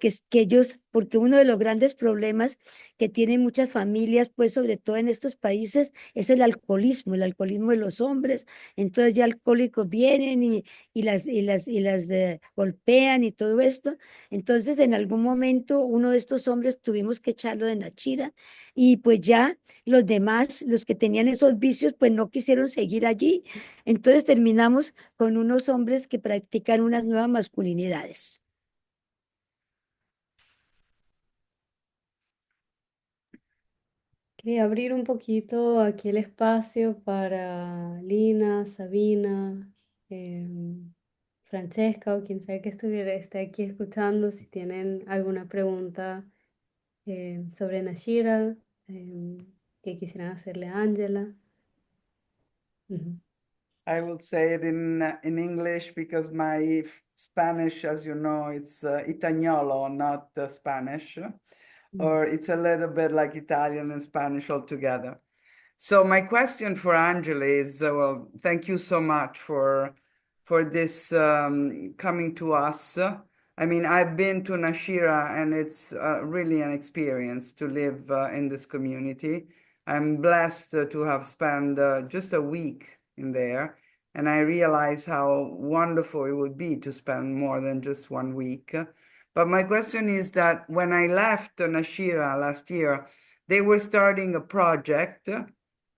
S6: que ellos, porque uno de los grandes problemas que tienen muchas familias, pues sobre todo en estos países, es el alcoholismo de los hombres. Entonces ya alcohólicos vienen y las golpean y todo esto. Entonces en algún momento uno de estos hombres tuvimos que echarlo de Nachira y pues ya los demás, los que tenían esos vicios, pues no quisieron seguir allí. Entonces terminamos con unos hombres que practican unas nuevas masculinidades.
S3: Quería abrir un poquito aquí el espacio para Lina, Sabina, Francesca o quien sea que esté aquí escuchando, si tienen alguna pregunta sobre Nashira que quisieran hacerle a Angela. Ujú.
S9: I will say it in English because my Spanish, as you know, it's Itagnolo, not Spanish, or it's a little bit like Italian and Spanish altogether. So my question for Angela is, well, thank you so much for this coming to us. I mean, I've been to Nashira and it's really an experience to live in this community. I'm blessed to have spent just a week in there, and I realize how wonderful it would be to spend more than just 1 week. But my question is that when I left Nashira last year, they were starting a project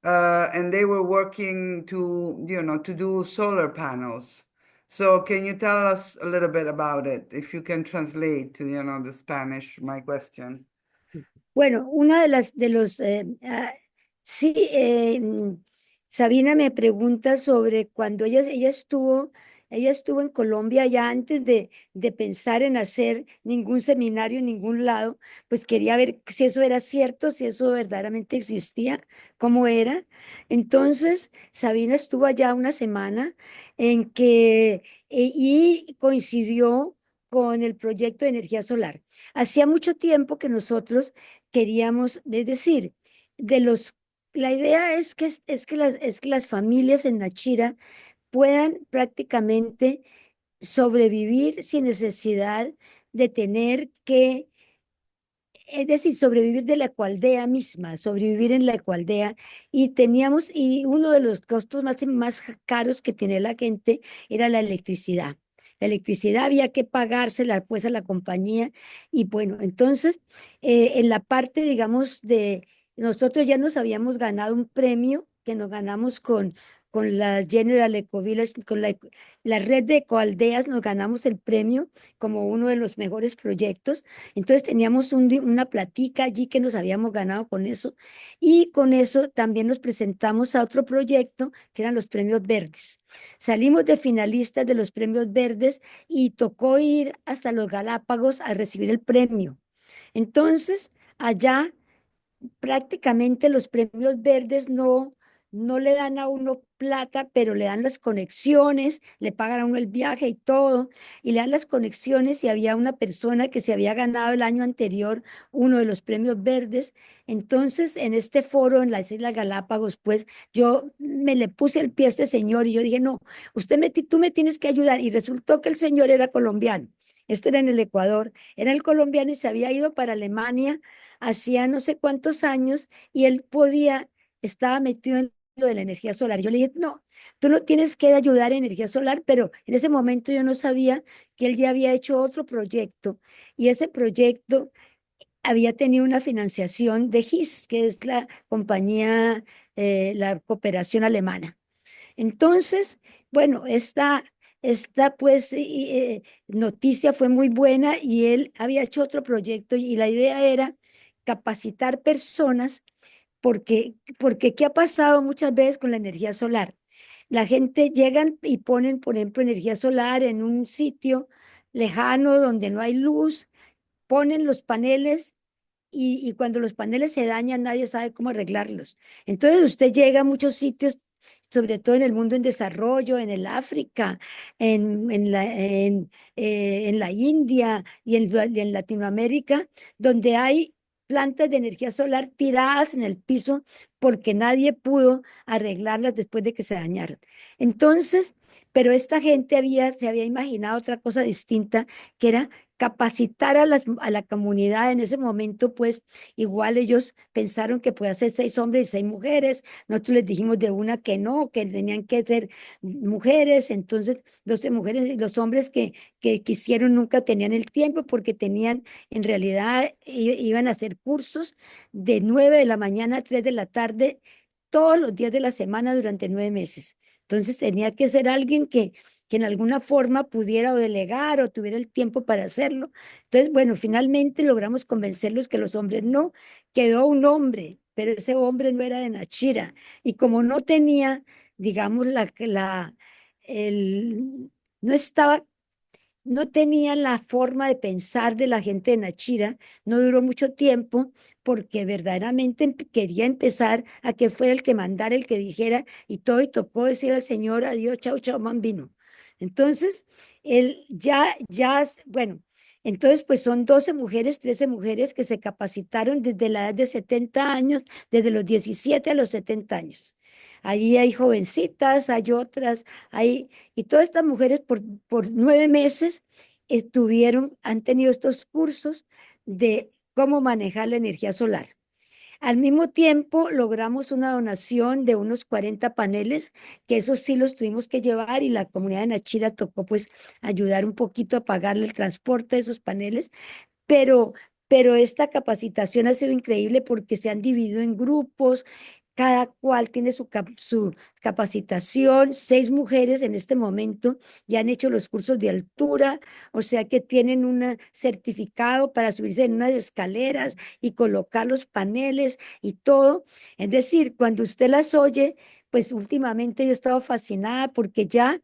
S9: and they were working to do solar panels. So can you tell us a little bit about it? If you can translate, the Spanish, my question.
S6: Bueno, una sí, Sabina me pregunta sobre cuando ella estuvo en Colombia ya antes de pensar en hacer ningún seminario en ningún lado, pues quería ver si eso era cierto, si eso verdaderamente existía, cómo era. Entonces, Sabina estuvo allá una semana y coincidió con el proyecto de energía solar. Hacía mucho tiempo que nosotros queríamos, es decir, la idea es que las familias en Nachira puedan prácticamente sobrevivir sin necesidad de tener que, es decir, sobrevivir de la ecualdea misma, sobrevivir en la ecualdea. Y uno de los costos más caros que tiene la gente era la electricidad. La electricidad había que pagársela pues a la compañía. Y bueno, entonces, en la parte, digamos, nosotros ya nos habíamos ganado un premio que nos ganamos con la General Ecovillage, con la red de ecoaldeas, nos ganamos el premio como uno de los mejores proyectos. Entonces teníamos una platica allí que nos habíamos ganado con eso y con eso también nos presentamos a otro proyecto que eran los premios verdes. Salimos de finalistas de los premios verdes y tocó ir hasta los Galápagos a recibir el premio. Entonces, allá prácticamente los premios verdes no le dan a uno plata, pero le dan las conexiones, le pagan a uno el viaje y todo, y le dan las conexiones y había una persona que se había ganado el año anterior uno de los premios verdes. Entonces, en este foro en las Islas Galápagos, pues yo me le puse el pie a este señor y yo dije, no, tú me tienes que ayudar. Y resultó que el señor era colombiano. Esto era en el Ecuador, era el colombiano y se había ido para Alemania hacía no sé cuántos años y él estaba metido en lo de la energía solar. Yo le dije, no, tú no tienes que ayudar en energía solar, pero en ese momento yo no sabía que él ya había hecho otro proyecto y ese proyecto había tenido una financiación de GIS, que es la compañía, la cooperación alemana. Entonces, bueno, esta pues noticia fue muy buena y él había hecho otro proyecto y la idea era capacitar personas porque ¿qué ha pasado muchas veces con la energía solar? La gente llegan y ponen, por ejemplo, energía solar en un sitio lejano donde no hay luz, ponen los paneles y cuando los paneles se dañan, nadie sabe cómo arreglarlos. Entonces usted llega a muchos sitios, sobre todo en el mundo en desarrollo, en el África, en la India y en Latinoamérica, donde hay plantas de energía solar tiradas en el piso porque nadie pudo arreglarlas después de que se dañaron. Entonces, pero esta gente se había imaginado otra cosa distinta, que era capacitar a la comunidad en ese momento, pues igual ellos pensaron que podía ser 6 hombres y 6 mujeres. Nosotros les dijimos de una que no, que tenían que ser mujeres, entonces 12 mujeres y los hombres que quisieron nunca tenían el tiempo porque tenían, en realidad, iban a hacer cursos de 9 de la mañana a 3 de la tarde todos los días de la semana durante 9 meses. Entonces tenía que ser alguien que en alguna forma pudiera o delegar o tuviera el tiempo para hacerlo. Entonces, bueno, finalmente logramos convencerlos que los hombres no, quedó un hombre, pero ese hombre no era de Nachira. Y como no tenía, digamos, el, no estaba, no tenía la forma de pensar de la gente de Nachira, no duró mucho tiempo porque verdaderamente quería empezar a que fuera el que mandara, el que dijera y todo, y tocó decir al Señor, adiós, chao, chao, bambino. Entonces, él bueno, entonces pues son 12 mujeres, 13 mujeres que se capacitaron desde la edad de 70 años, desde los 17 a los 70 años. Ahí hay jovencitas, hay otras, y todas estas mujeres por 9 meses han tenido estos cursos de cómo manejar la energía solar. Al mismo tiempo, logramos una donación de unos 40 paneles, que esos sí los tuvimos que llevar y la comunidad de Nachira tocó pues ayudar un poquito a pagarle el transporte de esos paneles, pero, pero esta capacitación ha sido increíble porque se han dividido en grupos, cada cual tiene su capacitación. 6 mujeres en este momento ya han hecho los cursos de altura, o sea que tienen un certificado para subirse en unas escaleras y colocar los paneles y todo. Es decir, cuando usted las oye, pues últimamente yo he estado fascinada porque ya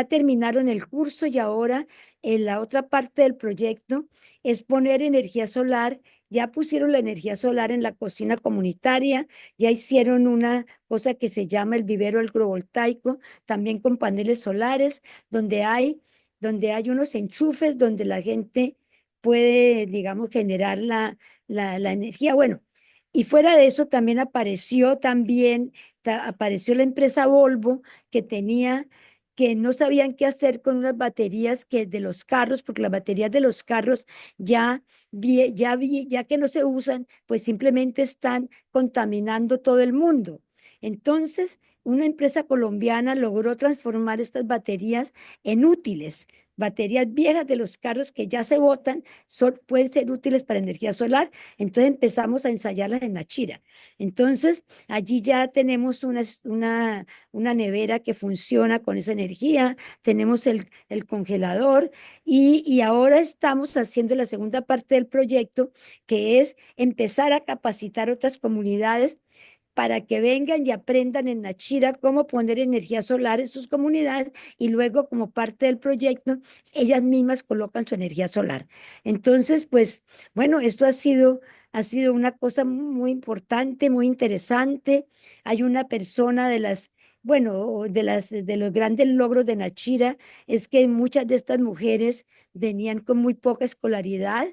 S6: terminaron el curso y ahora en la otra parte del proyecto es poner energía solar. Ya pusieron la energía solar en la cocina comunitaria, ya hicieron una cosa que se llama el vivero agrovoltaico, también con paneles solares, donde hay unos enchufes donde la gente puede, digamos, generar la energía. Bueno, y fuera de eso también apareció la empresa Volvo que no sabían qué hacer con unas baterías de los carros, porque las baterías de los carros ya que no se usan, pues simplemente están contaminando todo el mundo. Entonces, una empresa colombiana logró transformar estas baterías en útiles. Baterías viejas de los carros que ya se botan pueden ser útiles para energía solar. Entonces empezamos a ensayarlas en Nachira. Entonces, allí ya tenemos una nevera que funciona con esa energía, tenemos el congelador y ahora estamos haciendo la segunda parte del proyecto, que es empezar a capacitar otras comunidades para que vengan y aprendan en Nachira cómo poner energía solar en sus comunidades y luego como parte del proyecto ellas mismas colocan su energía solar. Entonces, pues bueno, esto ha sido una cosa muy importante, muy interesante. Hay una persona bueno, de los grandes logros de Nachira es que muchas de estas mujeres venían con muy poca escolaridad.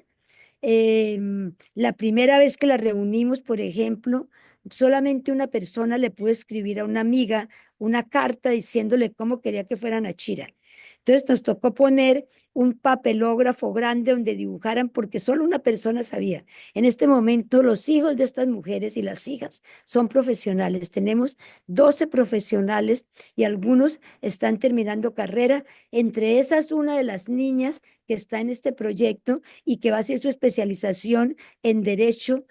S6: La primera vez que la reunimos, por ejemplo, solamente una persona le pudo escribir a una amiga una carta diciéndole cómo quería que fuera Nachira. Entonces nos tocó poner un papelógrafo grande donde dibujaran porque solo una persona sabía. En este momento los hijos de estas mujeres y las hijas son profesionales. Tenemos 12 profesionales y algunos están terminando carrera. Entre esas, una de las niñas que está en este proyecto y que va a hacer su especialización en derecho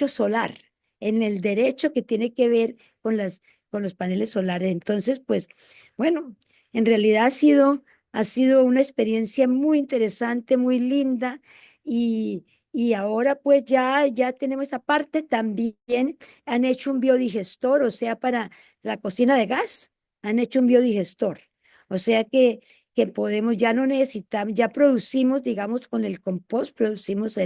S6: solar, en el derecho que tiene que ver con los paneles solares. Entonces, pues, bueno, en realidad ha sido una experiencia muy interesante, muy linda y ahora pues ya tenemos esa parte. También han hecho un biodigestor, o sea, para la cocina de gas, han hecho un biodigestor. O sea que podemos, ya no necesitamos, ya producimos, digamos, con el compost, producimos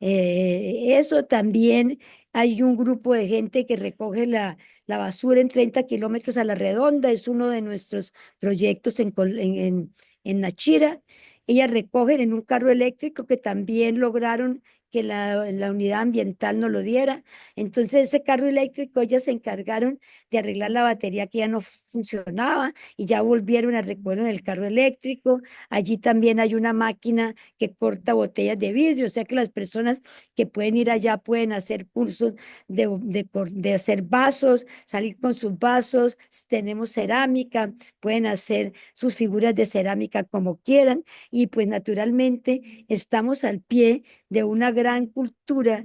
S6: eso también. Hay un grupo de gente que recoge la basura en 30 kilómetros a la redonda. Es uno de nuestros proyectos en Nachira. Ellas recogen en un carro eléctrico que también lograron que la unidad ambiental nos lo diera. Entonces, ese carro eléctrico, ellas se encargaron de arreglar la batería que ya no funcionaba y ya volvieron a recoger en el carro eléctrico. Allí también hay una máquina que corta botellas de vidrio, o sea que las personas que pueden ir allá pueden hacer cursos de hacer vasos, salir con sus vasos. Tenemos cerámica, pueden hacer sus figuras de cerámica como quieran y pues naturalmente estamos al pie de una gran cultura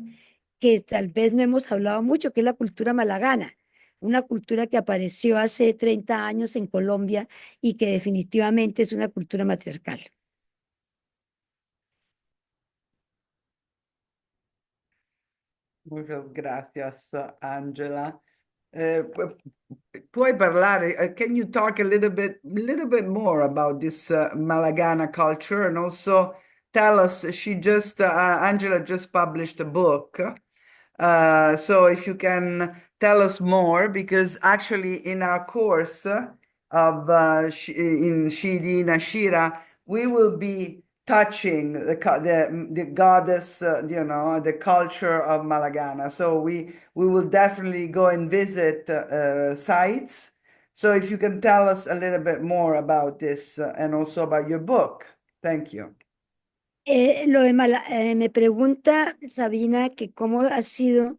S6: que tal vez no hemos hablado mucho, que es la cultura malagana. Una cultura que apareció hace 30 años en Colombia y que definitivamente es una cultura matriarcal.
S9: Muchas gracias, Angela. Puoi parlare, can you talk a little bit more about this Malagana culture and also tell us, Angela just published a book. So if you can tell us more, because actually in our course of in Shidi Nashira, we will be touching the goddess, the culture of Malagana. So we will definitely go and visit sites. So if you can tell us a little bit more about this and also about your book. Thank you.
S6: Me pregunta Sabina que cómo ha sido,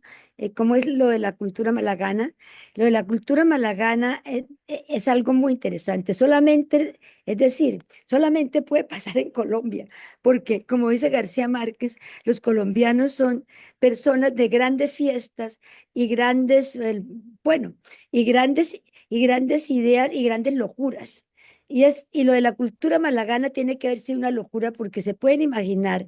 S6: cómo es lo de la cultura malagana. Lo de la cultura malagana es algo muy interesante. Solamente, es decir, solamente puede pasar en Colombia, porque como dice García Márquez, los colombianos son personas de grandes fiestas y grandes, bueno, y grandes ideas y grandes locuras. Y lo de la cultura malagana tiene que haber sido una locura porque se pueden imaginar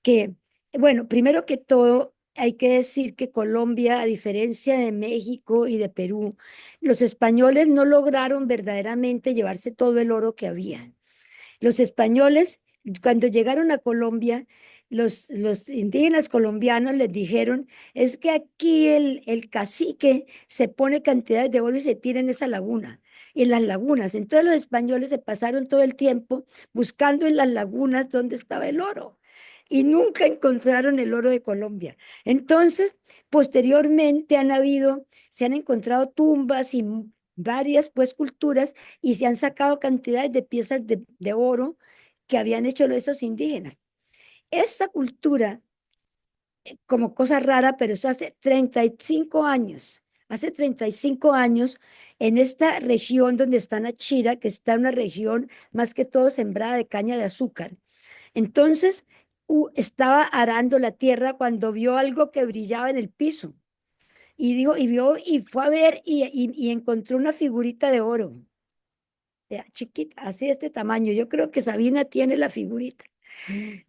S6: que, bueno, primero que todo, hay que decir que Colombia, a diferencia de México y de Perú, los españoles no lograron verdaderamente llevarse todo el oro que había. Los españoles, cuando llegaron a Colombia, los indígenas colombianos les dijeron, es que aquí el cacique se pone cantidades de oro y se tira en esa laguna, en las lagunas. Entonces los españoles se pasaron todo el tiempo buscando en las lagunas dónde estaba el oro y nunca encontraron el oro de Colombia. Entonces, posteriormente se han encontrado tumbas y varias pues culturas y se han sacado cantidades de piezas de oro que habían hecho esos indígenas. Esta cultura, como cosa rara, pero eso hace 35 años. Hace 35 años, en esta región donde está Nachira, que está una región más que todo sembrada de caña de azúcar. Entonces, estaba arando la tierra cuando vio algo que brillaba en el piso. Y dijo, y vio, y fue a ver y encontró una figurita de oro. Chiquita, así de este tamaño. Yo creo que Sabina tiene la figurita.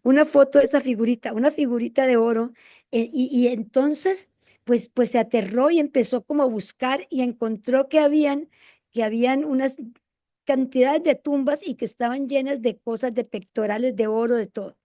S6: Una foto de esa figurita, una figurita de oro. Y entonces, pues se aterró y empezó como a buscar y encontró que habían unas cantidades de tumbas y que estaban llenas de cosas, de pectorales, de oro, de todo.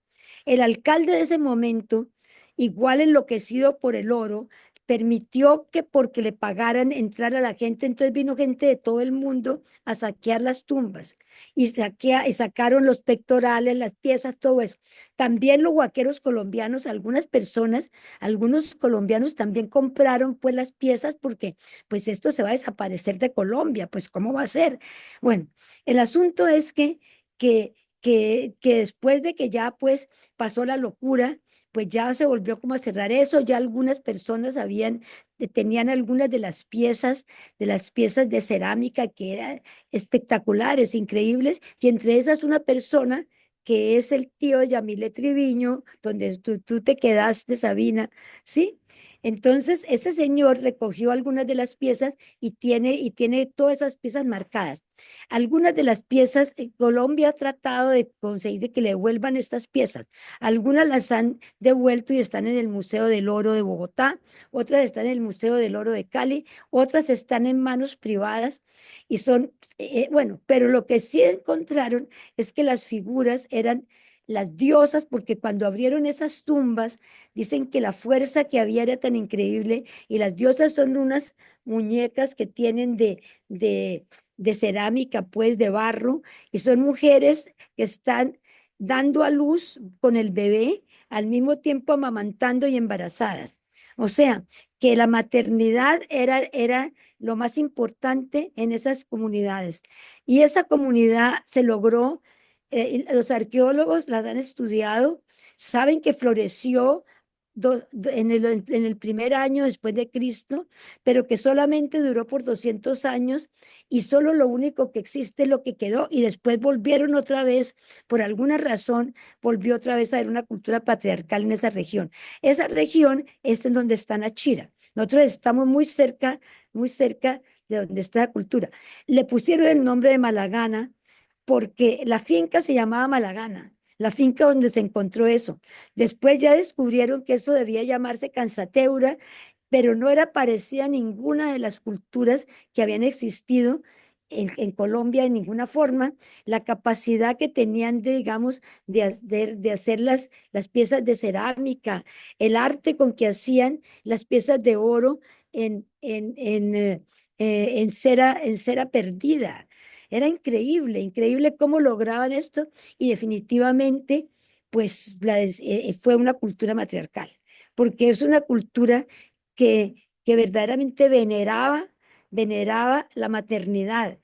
S6: El alcalde de ese momento, igual enloquecido por el oro, permitió que porque le pagaran entrar a la gente, entonces vino gente de todo el mundo a saquear las tumbas y sacaron los pectorales, las piezas, todo eso. También los huaqueros colombianos, algunas personas, algunos colombianos también compraron pues las piezas porque pues esto se va a desaparecer de Colombia, pues ¿cómo va a ser? Bueno, el asunto es que después de que ya pues pasó la locura, pues ya se volvió como a cerrar eso, ya algunas personas tenían algunas de las piezas de cerámica que eran espectaculares, increíbles, y entre esas una persona que es el tío de Yamile Triviño, donde tú te quedaste, Sabina, ¿sí? Entonces, ese señor recogió algunas de las piezas y tiene todas esas piezas marcadas. Algunas de las piezas, Colombia ha tratado de conseguir de que le devuelvan estas piezas. Algunas las han devuelto y están en el Museo del Oro de Bogotá, otras están en el Museo del Oro de Cali, otras están en manos privadas y son, bueno, pero lo que sí encontraron es que las figuras eran las diosas, porque cuando abrieron esas tumbas, dicen que la fuerza que había era tan increíble y las diosas son unas muñecas que tienen de cerámica, pues de barro, y son mujeres que están dando a luz con el bebé, al mismo tiempo amamantando y embarazadas. O sea, que la maternidad era lo más importante en esas comunidades. Y esa comunidad se logró, los arqueólogos las han estudiado, saben que floreció en el primer año después de Cristo, pero que solamente duró por 200 años y solo lo único que existe es lo que quedó y después volvieron otra vez, por alguna razón, volvió otra vez a haber una cultura patriarcal en esa región. Esa región es en donde está Nachira. Nosotros estamos muy cerca de donde está la cultura. Le pusieron el nombre de Malagana porque la finca se llamaba Malagana, la finca donde se encontró eso. Después ya descubrieron que eso debía llamarse Cansateura, pero no era parecida a ninguna de las culturas que habían existido en Colombia de ninguna forma. La capacidad que tenían de, digamos, de hacer las piezas de cerámica, el arte con que hacían las piezas de oro en cera perdida. Era increíble, increíble cómo lograban esto y definitivamente, pues fue una cultura matriarcal, porque es una cultura que verdaderamente veneraba la maternidad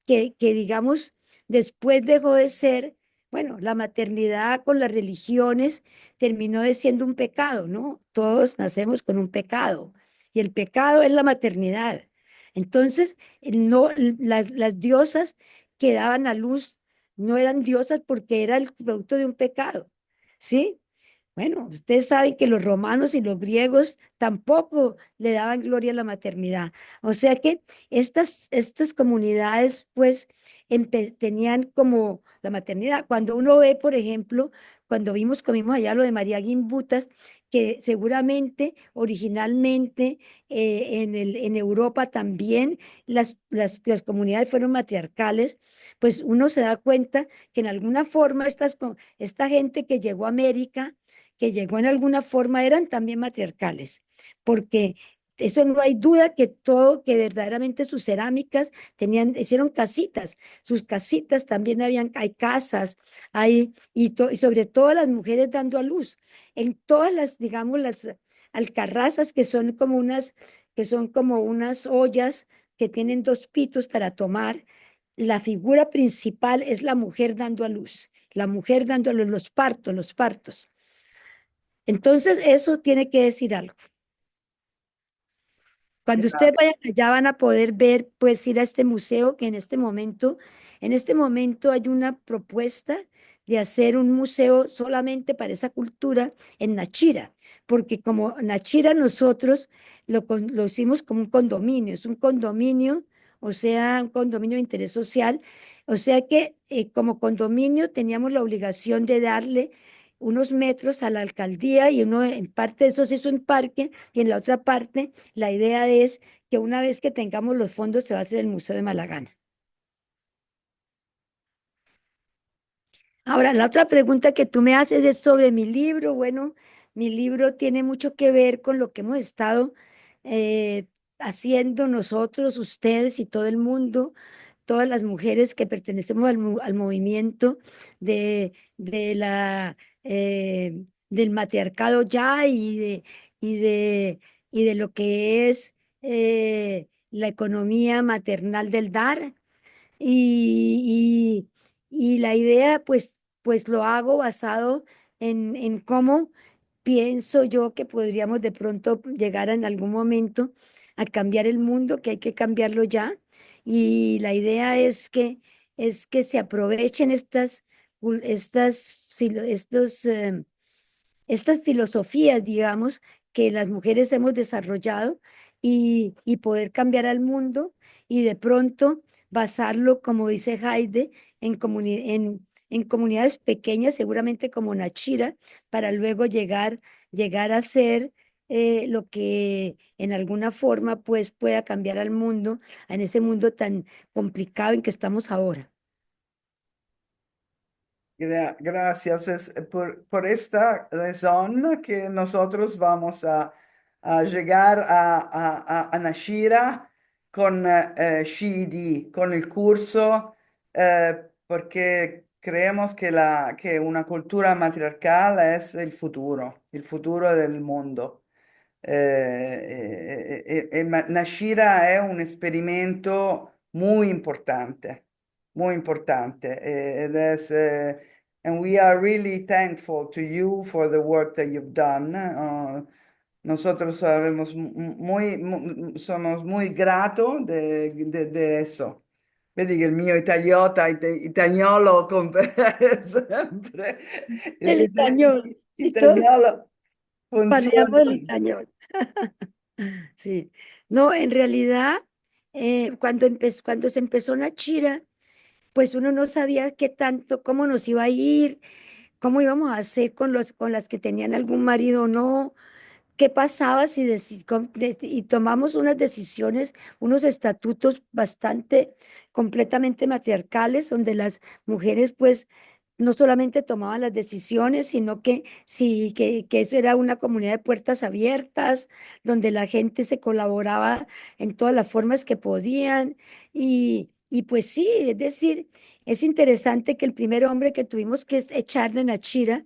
S6: que digamos, después dejó de ser, bueno, la maternidad con las religiones terminó de siendo un pecado, ¿no? Todos nacemos con un pecado y el pecado es la maternidad. Entonces, no, las diosas que daban a luz no eran diosas porque era el producto de un pecado, ¿sí? Bueno, ustedes saben que los romanos y los griegos tampoco le daban gloria a la maternidad. O sea que estas comunidades, pues, tenían como la maternidad. Cuando uno ve, por ejemplo, cuando comimos allá lo de María Gimbutas, que seguramente originalmente en Europa también las comunidades fueron matriarcales, pues uno se da cuenta que en alguna forma esta gente que llegó a América, que llegó en alguna forma, eran también matriarcales, porque eso no hay duda que verdaderamente sus cerámicas hicieron casitas, sus casitas también hay casas, y sobre todo las mujeres dando a luz, en todas digamos, las alcarrazas que son como unas ollas que tienen dos pitos para tomar. La figura principal es la mujer dando a luz, la mujer dando a luz, los partos. Entonces, eso tiene que decir algo. Cuando
S9: Yeah.
S6: ustedes vayan allá van a poder ver, pues ir a este museo que en este momento hay una propuesta de hacer un museo solamente para esa cultura en Nachira, porque como Nachira nosotros lo hicimos como un condominio, es un condominio, o sea, un condominio de interés social, o sea que como condominio teníamos la obligación de darle unos metros a la alcaldía y uno en parte de eso se hizo un parque y en la otra parte la idea es que una vez que tengamos los fondos se va a hacer el Museo de Malagana. Ahora, la otra pregunta que tú me haces es sobre mi libro. Bueno, mi libro tiene mucho que ver con lo que hemos estado eh, haciendo nosotros, ustedes y todo el mundo, todas las mujeres que pertenecemos al movimiento de del matriarcado ya y de, y de lo que es la economía maternal del dar. Y, y la idea, pues lo hago basado en cómo pienso yo que podríamos de pronto llegar en algún momento a cambiar el mundo, que hay que cambiarlo ya. Y la idea es que se aprovechen estas filosofías, digamos, que las mujeres hemos desarrollado y poder cambiar al mundo y de pronto basarlo, como dice Heide, en comunidades pequeñas, seguramente como Nachira, para luego llegar a ser lo que en alguna forma pues pueda cambiar al mundo, en ese mundo tan complicado en que estamos ahora.
S9: Gracias. Es por esta razón que nosotros vamos a llegar a Nashira con Shidi, con el curso, porque creemos que, que una cultura matriarcal es el futuro del mundo. Nashira è un esperimento muy importante, and we are really thankful to you for the work that you've done. Nosotros somos muy gratos de eso. Vedi che il mio italiano sempre,
S6: El español, si todos
S9: italiano funziona.
S6: paneamos el español. Sí, no, en realidad, cuando se empezó Nachira, pues uno no sabía qué tanto, cómo nos iba a ir, cómo íbamos a hacer con las que tenían algún marido o no, qué pasaba si y tomamos unas decisiones, unos estatutos bastante completamente matriarcales, donde las mujeres pues no solamente tomaban las decisiones, sino que sí, que eso era una comunidad de puertas abiertas, donde la gente se colaboraba en todas las formas que podían. Y pues sí, es decir, es interesante que el primer hombre que tuvimos que echar de Nachira.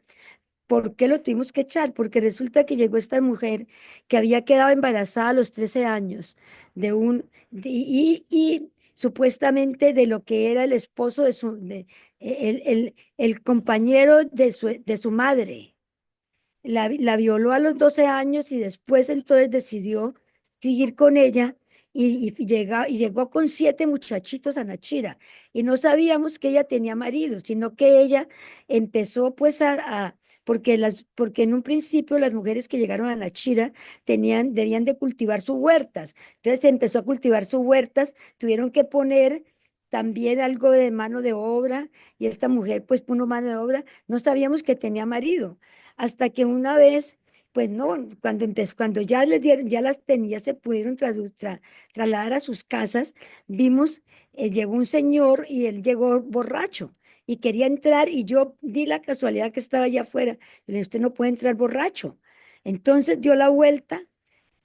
S6: ¿Por qué lo tuvimos que echar? Porque resulta que llegó esta mujer que había quedado embarazada a los 13 años y supuestamente de lo que era el esposo el compañero de su madre. La violó a los 12 años y después entonces decidió seguir con ella y llegó con 7 muchachitos a Nachira. Y no sabíamos que ella tenía marido, sino que ella empezó pues porque en un principio las mujeres que llegaron a Nachira debían de cultivar sus huertas. Entonces empezó a cultivar sus huertas, tuvieron que poner también algo de mano de obra y esta mujer pues puso mano de obra, no sabíamos que tenía marido hasta que una vez, pues no, cuando ya les dieron, ya las tenía, se pudieron trasladar a sus casas, vimos, llegó un señor y él llegó borracho y quería entrar y yo di la casualidad que estaba allá afuera. Le dije, usted no puede entrar borracho. Entonces dio la vuelta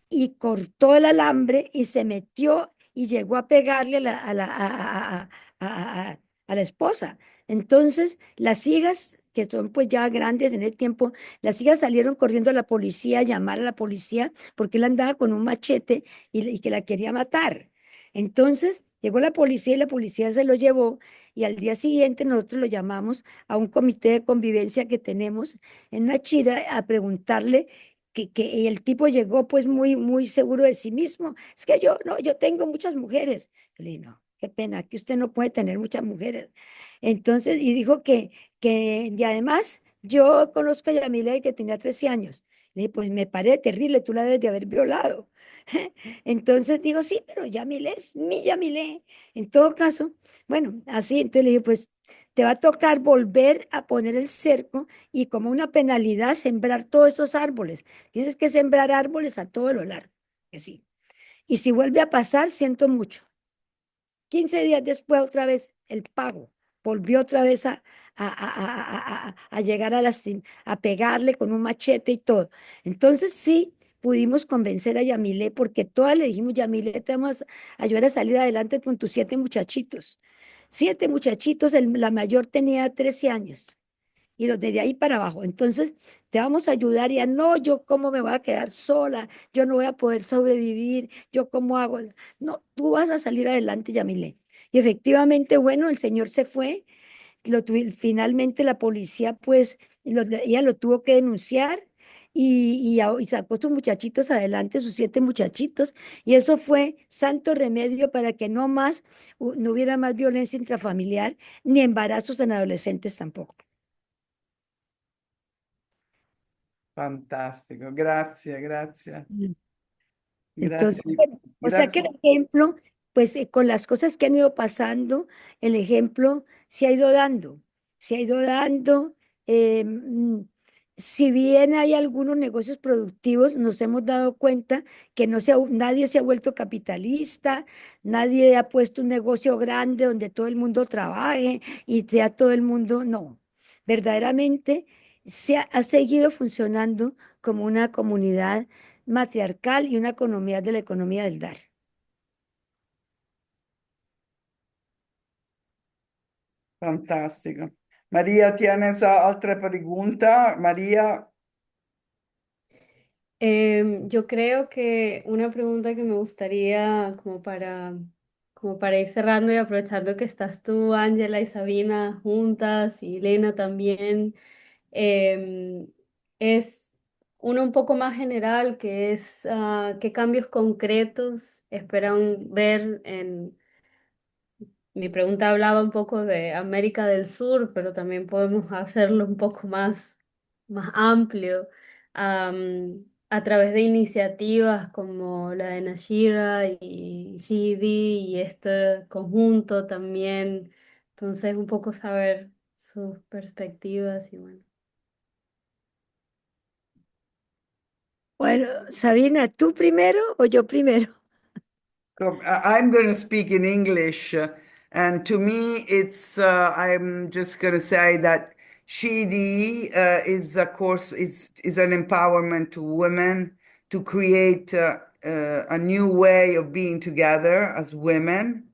S6: y cortó el alambre y se metió y llegó a pegarle a la esposa. Entonces, las hijas, que son pues ya grandes en el tiempo, las hijas salieron corriendo a la policía, a llamar a la policía, porque él andaba con un machete y que la quería matar. Entonces, llegó la policía y la policía se lo llevó y al día siguiente nosotros lo llamamos a un comité de convivencia que tenemos en Nachira a preguntarle que el tipo llegó pues muy seguro de sí mismo. Es que yo, no, yo tengo muchas mujeres. Yo le dije, no, qué pena, que usted no puede tener muchas mujeres. Entonces, y dijo y además, yo conozco a Yamile que tenía 13 años. Le dije, pues me parece terrible, tú la debes de haber violado. Entonces digo, sí, pero Yamile es mi Yamile. En todo caso, bueno, así, entonces le dije, pues te va a tocar volver a poner el cerco y como una penalidad sembrar todos esos árboles. Tienes que sembrar árboles a todo lo largo, que sí. Y si vuelve a pasar, siento mucho. 15 días después, otra vez, el pago. Volvió otra vez a llegar a pegarle con un machete y todo. Entonces sí, pudimos convencer a Yamile porque todas le dijimos, Yamile, te vamos a ayudar a salir adelante con tus 7 muchachitos. 7 muchachitos, la mayor tenía 13 años y los de ahí para abajo. Entonces, te vamos a ayudar. Y ya no, yo cómo me voy a quedar sola, yo no voy a poder sobrevivir, yo cómo hago. No, tú vas a salir adelante, Yamile. Y efectivamente, bueno, el señor se fue, finalmente la policía, pues, ella lo tuvo que denunciar. Y sacó sus muchachitos adelante, sus 7 muchachitos, y eso fue santo remedio para que no más, no hubiera más violencia intrafamiliar, ni embarazos en adolescentes tampoco.
S9: Fantastico, grazie, grazie,
S6: Entonces,
S9: grazie,
S6: bueno, o sea que el
S9: grazie.
S6: ejemplo, pues con las cosas que han ido pasando, el ejemplo se ha ido dando, se ha ido dando. eh, mm, si bien hay algunos negocios productivos, nos hemos dado cuenta que nadie se ha vuelto capitalista, nadie ha puesto un negocio grande donde todo el mundo trabaje y sea todo el mundo, no. Verdaderamente ha seguido funcionando como una comunidad matriarcal y una economía de la economía del dar.
S9: Fantastico. María, ¿tienes otra pregunta? María,
S3: Yo creo que una pregunta que me gustaría como para ir cerrando y aprovechando que estás tú, Ángela y Sabina juntas y Elena también, em, es una un poco más general, que es qué cambios concretos esperan ver en... Mi pregunta hablaba un poco de América del Sur, pero también podemos hacerlo un poco más amplio, a través de iniciativas como la de Nashira y GD y este conjunto también. Entonces, un poco saber sus perspectivas y bueno.
S6: Bueno, Sabina, ¿tú primero o yo primero?
S9: I'm going to speak in English, and to me, I'm just going to say that Shidi is, of course, is an empowerment to women to create a new way of being together as women,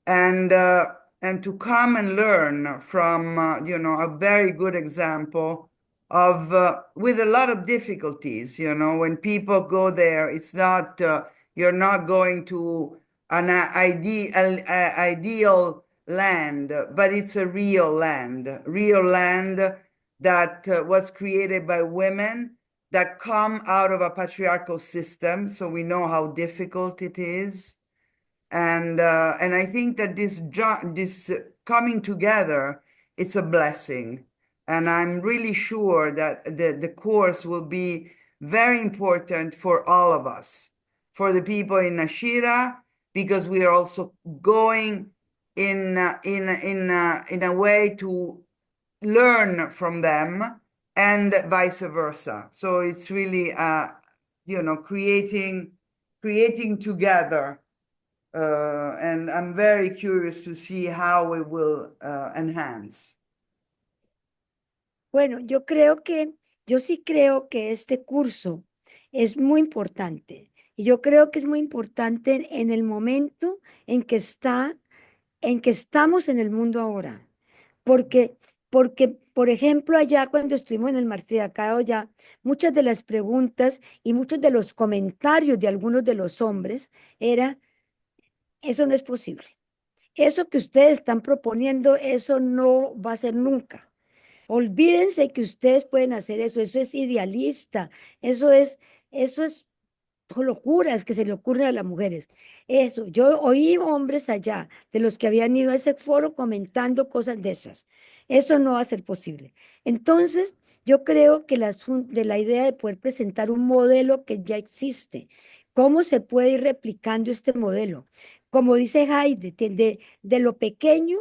S9: and uh, and to come and learn from a very good example of with a lot of difficulties. When people go there, it's not you're not going to an ideal land, but it's a real land that was created by women that come out of a patriarchal system, so we know how difficult it is. And I think that this coming together, it's a blessing, and I'm really sure that the course will be very important for all of us, for the people in Nashira, because we are also going in a way to learn from them, and vice versa. So it's really creating together. And I'm very curious to see how we will enhance.
S6: Bueno, yo sí creo que este curso es muy importante. Y yo creo que es muy importante en el momento en que estamos en el mundo ahora. Porque, por ejemplo, allá cuando estuvimos en el matriarcado, ya muchas de las preguntas y muchos de los comentarios de algunos de los hombres era, eso no es posible. Eso que ustedes están proponiendo, eso no va a ser nunca. Olvídense que ustedes pueden hacer eso es idealista, eso es locuras que se le ocurren a las mujeres. Eso, yo oí hombres allá, de los que habían ido a ese foro comentando cosas de esas. Eso no va a ser posible. Entonces, yo creo que de la idea de poder presentar un modelo que ya existe, ¿cómo se puede ir replicando este modelo? Como dice Heide, de lo pequeño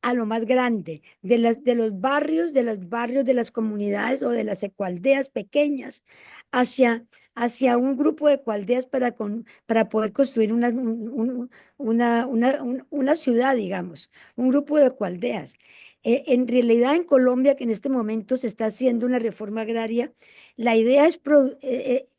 S6: a lo más grande, de los barrios, de las comunidades o de las ecoaldeas pequeñas, hacia un grupo de ecoaldeas para poder construir una ciudad, digamos, un grupo de ecoaldeas. En realidad en Colombia, que en este momento se está haciendo una reforma agraria, la idea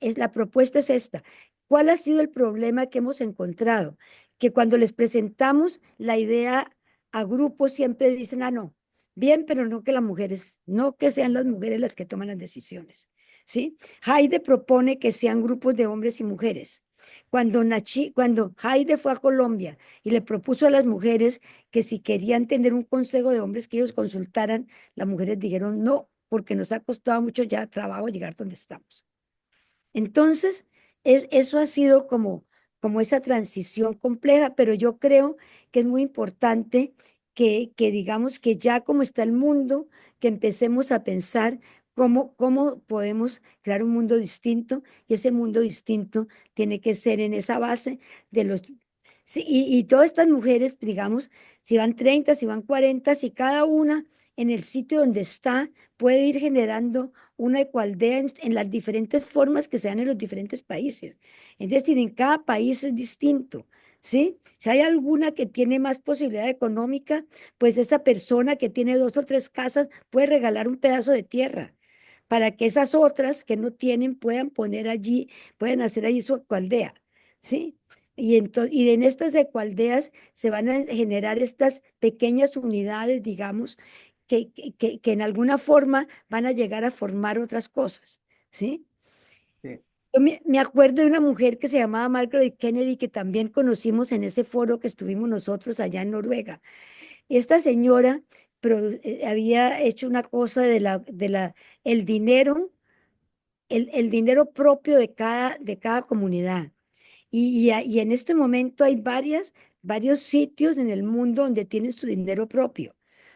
S6: la propuesta es esta. ¿Cuál ha sido el problema que hemos encontrado? Que cuando les presentamos la idea a grupos siempre dicen, ah, no, bien, pero no que las mujeres, no que sean las mujeres las que toman las decisiones, ¿sí? Haide propone que sean grupos de hombres y mujeres. Cuando Haide fue a Colombia y le propuso a las mujeres que si querían tener un consejo de hombres que ellos consultaran, las mujeres dijeron no, porque nos ha costado mucho ya trabajo llegar donde estamos. Entonces, eso ha sido como esa transición compleja, pero yo creo que es muy importante que digamos que ya como está el mundo, que empecemos a pensar cómo podemos crear un mundo distinto, y ese mundo distinto tiene que ser en esa base de los... Sí, y todas estas mujeres, digamos, si van 30, si van 40, si cada una en el sitio donde está puede ir generando una igualdad en las diferentes formas que se dan en los diferentes países. Es decir, en cada país es distinto, ¿sí? Si hay alguna que tiene más posibilidad económica, pues esa persona que tiene 2 o 3 casas puede regalar un pedazo de tierra para que esas otras que no tienen puedan poner allí, puedan hacer allí su ecoaldea, ¿sí? Y en estas ecoaldeas se van a generar estas pequeñas unidades, digamos, que en alguna forma van a llegar a formar otras cosas, ¿sí?
S9: Sí.
S6: Yo me acuerdo de una mujer que se llamaba Margaret Kennedy, que también conocimos en ese foro que estuvimos nosotros allá en Noruega. Esta señora había hecho una cosa el dinero, el dinero propio de cada comunidad. Y en este momento hay varios sitios en el mundo donde tienen su dinero propio,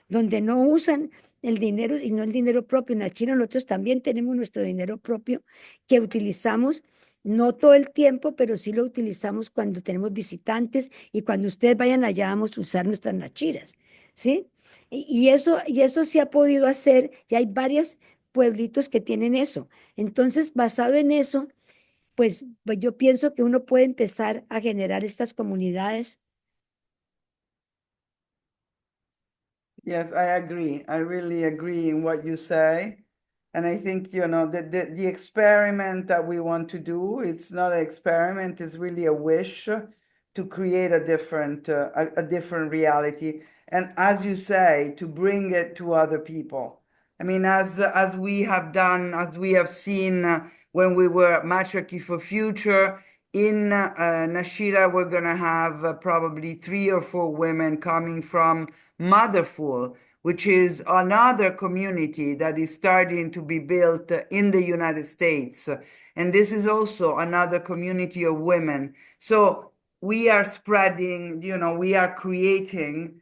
S6: donde no usan el dinero y no el dinero propio. En la China nosotros también tenemos nuestro dinero propio que utilizamos no todo el tiempo, pero sí lo utilizamos cuando tenemos visitantes y cuando ustedes vayan allá vamos a usar nuestras nachiras, ¿sí? Y eso sí ha podido hacer, y hay varios pueblitos que tienen eso. Entonces, basado en eso, pues yo pienso que uno puede empezar a generar estas comunidades.
S9: Yes, I agree. I really agree in what you say. And I think, the experiment that we want to do, it's not an experiment, it's really a wish to create a different reality. And as you say, to bring it to other people. I mean, as we have done, as we have seen when we were at Matriarchy for Future, in Nashira, we're going to have probably 3 or 4 women coming from Motherful, which is another community that is starting to be built in the United States. And this is also another community of women. So we are spreading, we are creating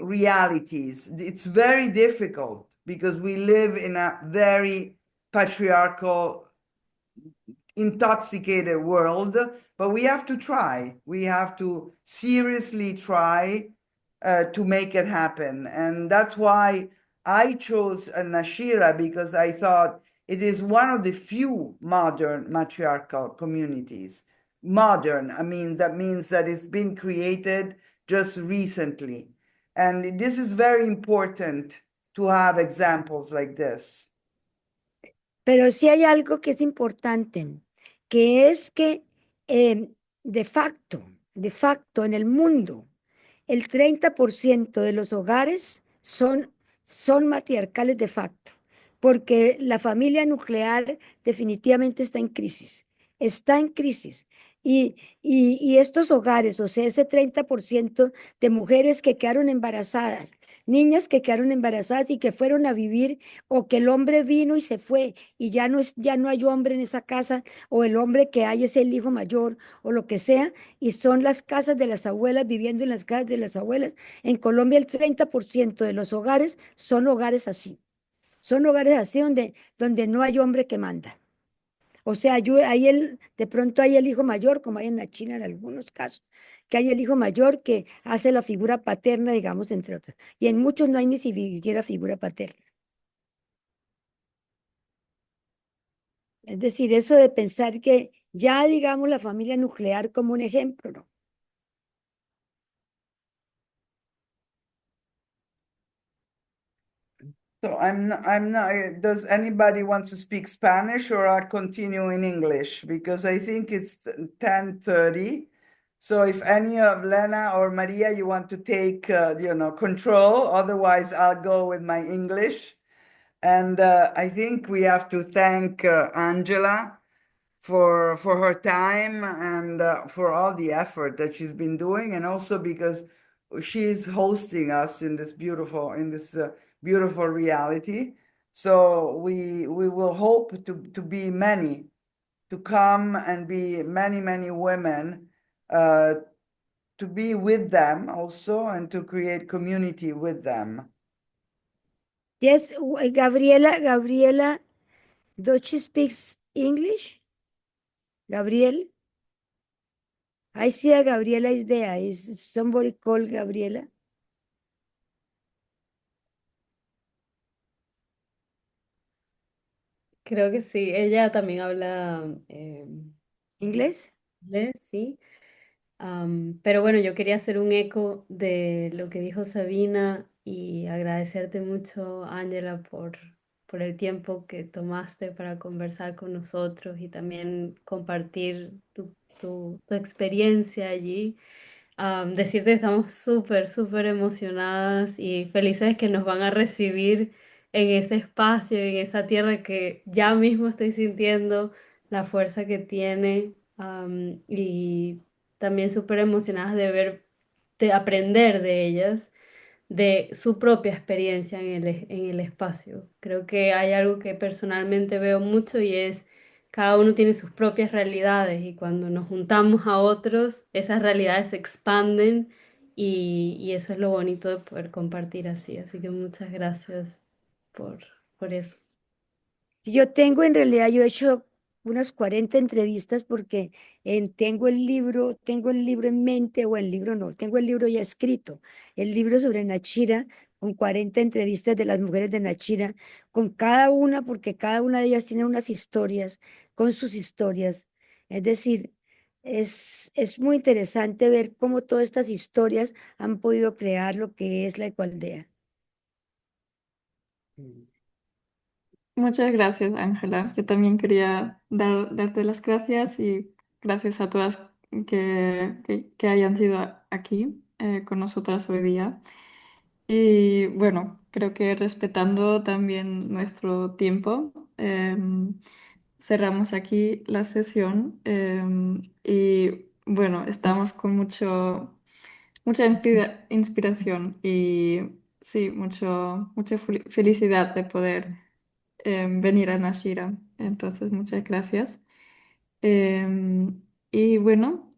S9: realities. It's very difficult because we live in a very patriarchal, intoxicated world, but we have to try. We have to seriously try to make it happen. And that's why I chose Nashira, because I thought it is one of the few modern matriarchal communities. Modern, that means that it's been created just recently. And this is very important to have examples like this.
S6: Pero sí hay algo que es importante, que es que eh, de facto en el mundo, el 30% de los hogares son matriarcales de facto, porque la familia nuclear definitivamente está en crisis. Y estos hogares, o sea, ese 30% de mujeres que quedaron embarazadas, niñas que quedaron embarazadas y que fueron a vivir, o que el hombre vino y se fue y ya no hay hombre en esa casa, o el hombre que hay es el hijo mayor o lo que sea, y son las casas de las abuelas, viviendo en las casas de las abuelas. En Colombia el 30% de los hogares son hogares así donde no hay hombre que manda. O sea, de pronto hay el hijo mayor, como hay en la China en algunos casos, que hay el hijo mayor que hace la figura paterna, digamos, entre otras. Y en muchos no hay ni siquiera figura paterna. Es decir, eso de pensar que ya, digamos, la familia nuclear como un ejemplo, ¿no?
S9: So I'm not, does anybody wants to speak Spanish or I'll continue in English? Because I think it's 10:30. So if any of Lena or Maria, you want to take, control, otherwise I'll go with my English. And I think we have to thank Angela for her time and for all the effort that she's been doing, and also because she's hosting us in this beautiful reality. So we will hope to be many, to come and be many women, to be with them also and to create community with them.
S6: Yes, Gabriela, does she speaks English? Gabriel? I see that Gabriela is there. Is somebody called Gabriela?
S3: Creo que sí, ella también habla
S6: ¿Inglés?
S3: inglés, sí. Pero bueno, yo quería hacer un eco de lo que dijo Sabina y agradecerte mucho, Ángela, por el tiempo que tomaste para conversar con nosotros y también compartir tu experiencia allí. Decirte que estamos súper emocionadas y felices que nos van a recibir en ese espacio, en esa tierra que ya mismo estoy sintiendo la fuerza que tiene, y también súper emocionadas de ver, de aprender de ellas, de su propia experiencia en el espacio. Creo que hay algo que personalmente veo mucho y es cada uno tiene sus propias realidades y cuando nos juntamos a otros, esas realidades se expanden y eso es lo bonito de poder compartir así. Así que muchas gracias por, por eso.
S6: Sí, yo he hecho unas 40 entrevistas porque tengo el libro en mente, o el libro no, tengo el libro ya escrito, el libro sobre Nachira, con 40 entrevistas de las mujeres de Nachira, con cada una, porque cada una de ellas tiene unas historias, con sus historias. Es decir, es muy interesante ver cómo todas estas historias han podido crear lo que es la Ecoaldea.
S1: Muchas gracias, Ángela. Yo también quería darte las gracias y gracias a todas que hayan sido aquí con nosotras hoy día. Y bueno, creo que respetando también nuestro tiempo, cerramos aquí la sesión. Y bueno, estamos con mucha inspiración y sí, mucha felicidad de poder venir a Nashira. Entonces, muchas gracias. Y bueno,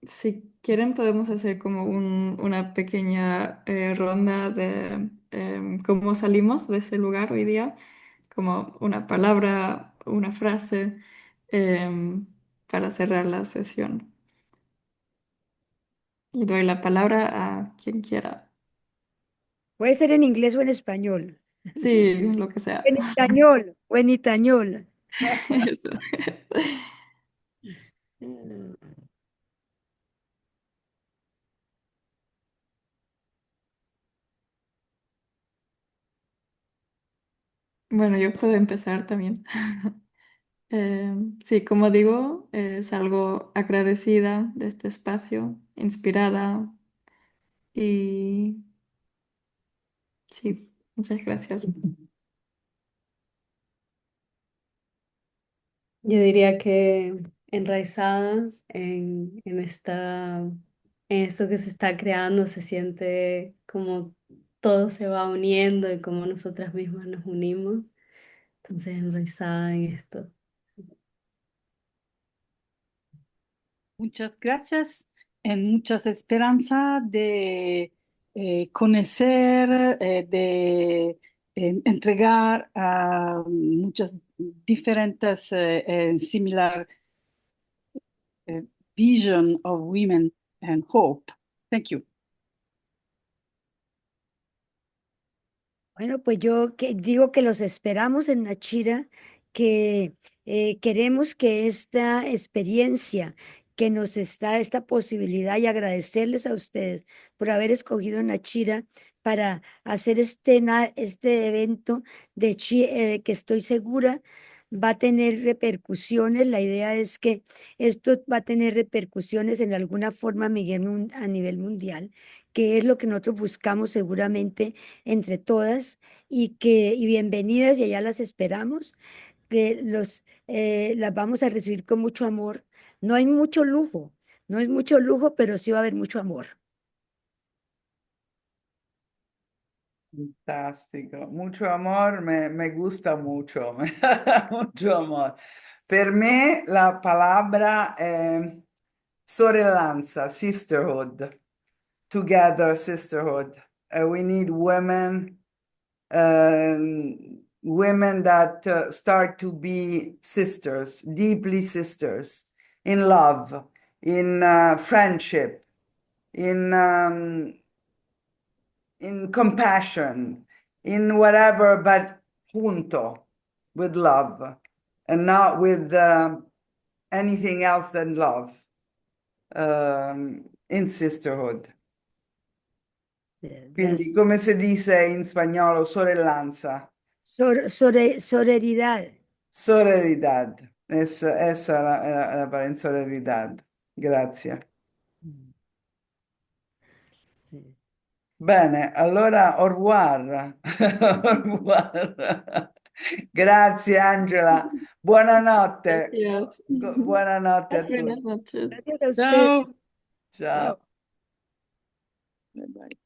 S1: si quieren podemos hacer como una pequeña ronda de cómo salimos de ese lugar hoy día, como una palabra, una frase em, para cerrar la sesión. Y doy la palabra a quien quiera.
S6: Puede ser en inglés o en español.
S1: Sí, lo que sea.
S6: En español, o en español.
S1: Eso. Bueno, yo puedo empezar también. Sí, como digo, salgo agradecida de este espacio, inspirada y sí, muchas gracias.
S3: Yo diría que enraizada en esto que se está creando, se siente como todo se va uniendo y como nosotras mismas nos unimos. Entonces, enraizada en esto.
S10: Muchas gracias. En muchas esperanzas de conocer, de entregar a muchas diferentes similar vision of women and hope. Thank you.
S6: Bueno, pues yo digo que los esperamos en Nachira, que queremos que esta experiencia que nos está esta posibilidad, y agradecerles a ustedes por haber escogido Nachira para hacer este evento que estoy segura va a tener repercusiones. La idea es que esto va a tener repercusiones en alguna forma a nivel mundial, que es lo que nosotros buscamos seguramente entre todas y bienvenidas y allá las esperamos, que las vamos a recibir con mucho amor. No hay mucho lujo, no es mucho lujo, pero sí va a haber mucho amor.
S9: Fantastico, mucho amor, me gusta mucho, me da mucho amor. Per me la palabra è sorellanza, sisterhood, together sisterhood. We need women that start to be sisters, deeply sisters, in love, in friendship, in compassion, in whatever, but junto, with love, and not with anything else than love, in sisterhood. Quindi, come si dice in spagnolo, sorellanza?
S6: Sororidad.
S9: Sororidad. Esa es la palabra in sororidad. Grazie.
S6: Sí.
S9: Bene, allora au revoir. Au revoir. Grazie Angela. Buonanotte.
S1: Gracias.
S9: Buonanotte a tutti.
S1: Buenas noches.
S6: Gracias a usted.
S10: Ciao.
S9: Ciao.
S10: Bye bye.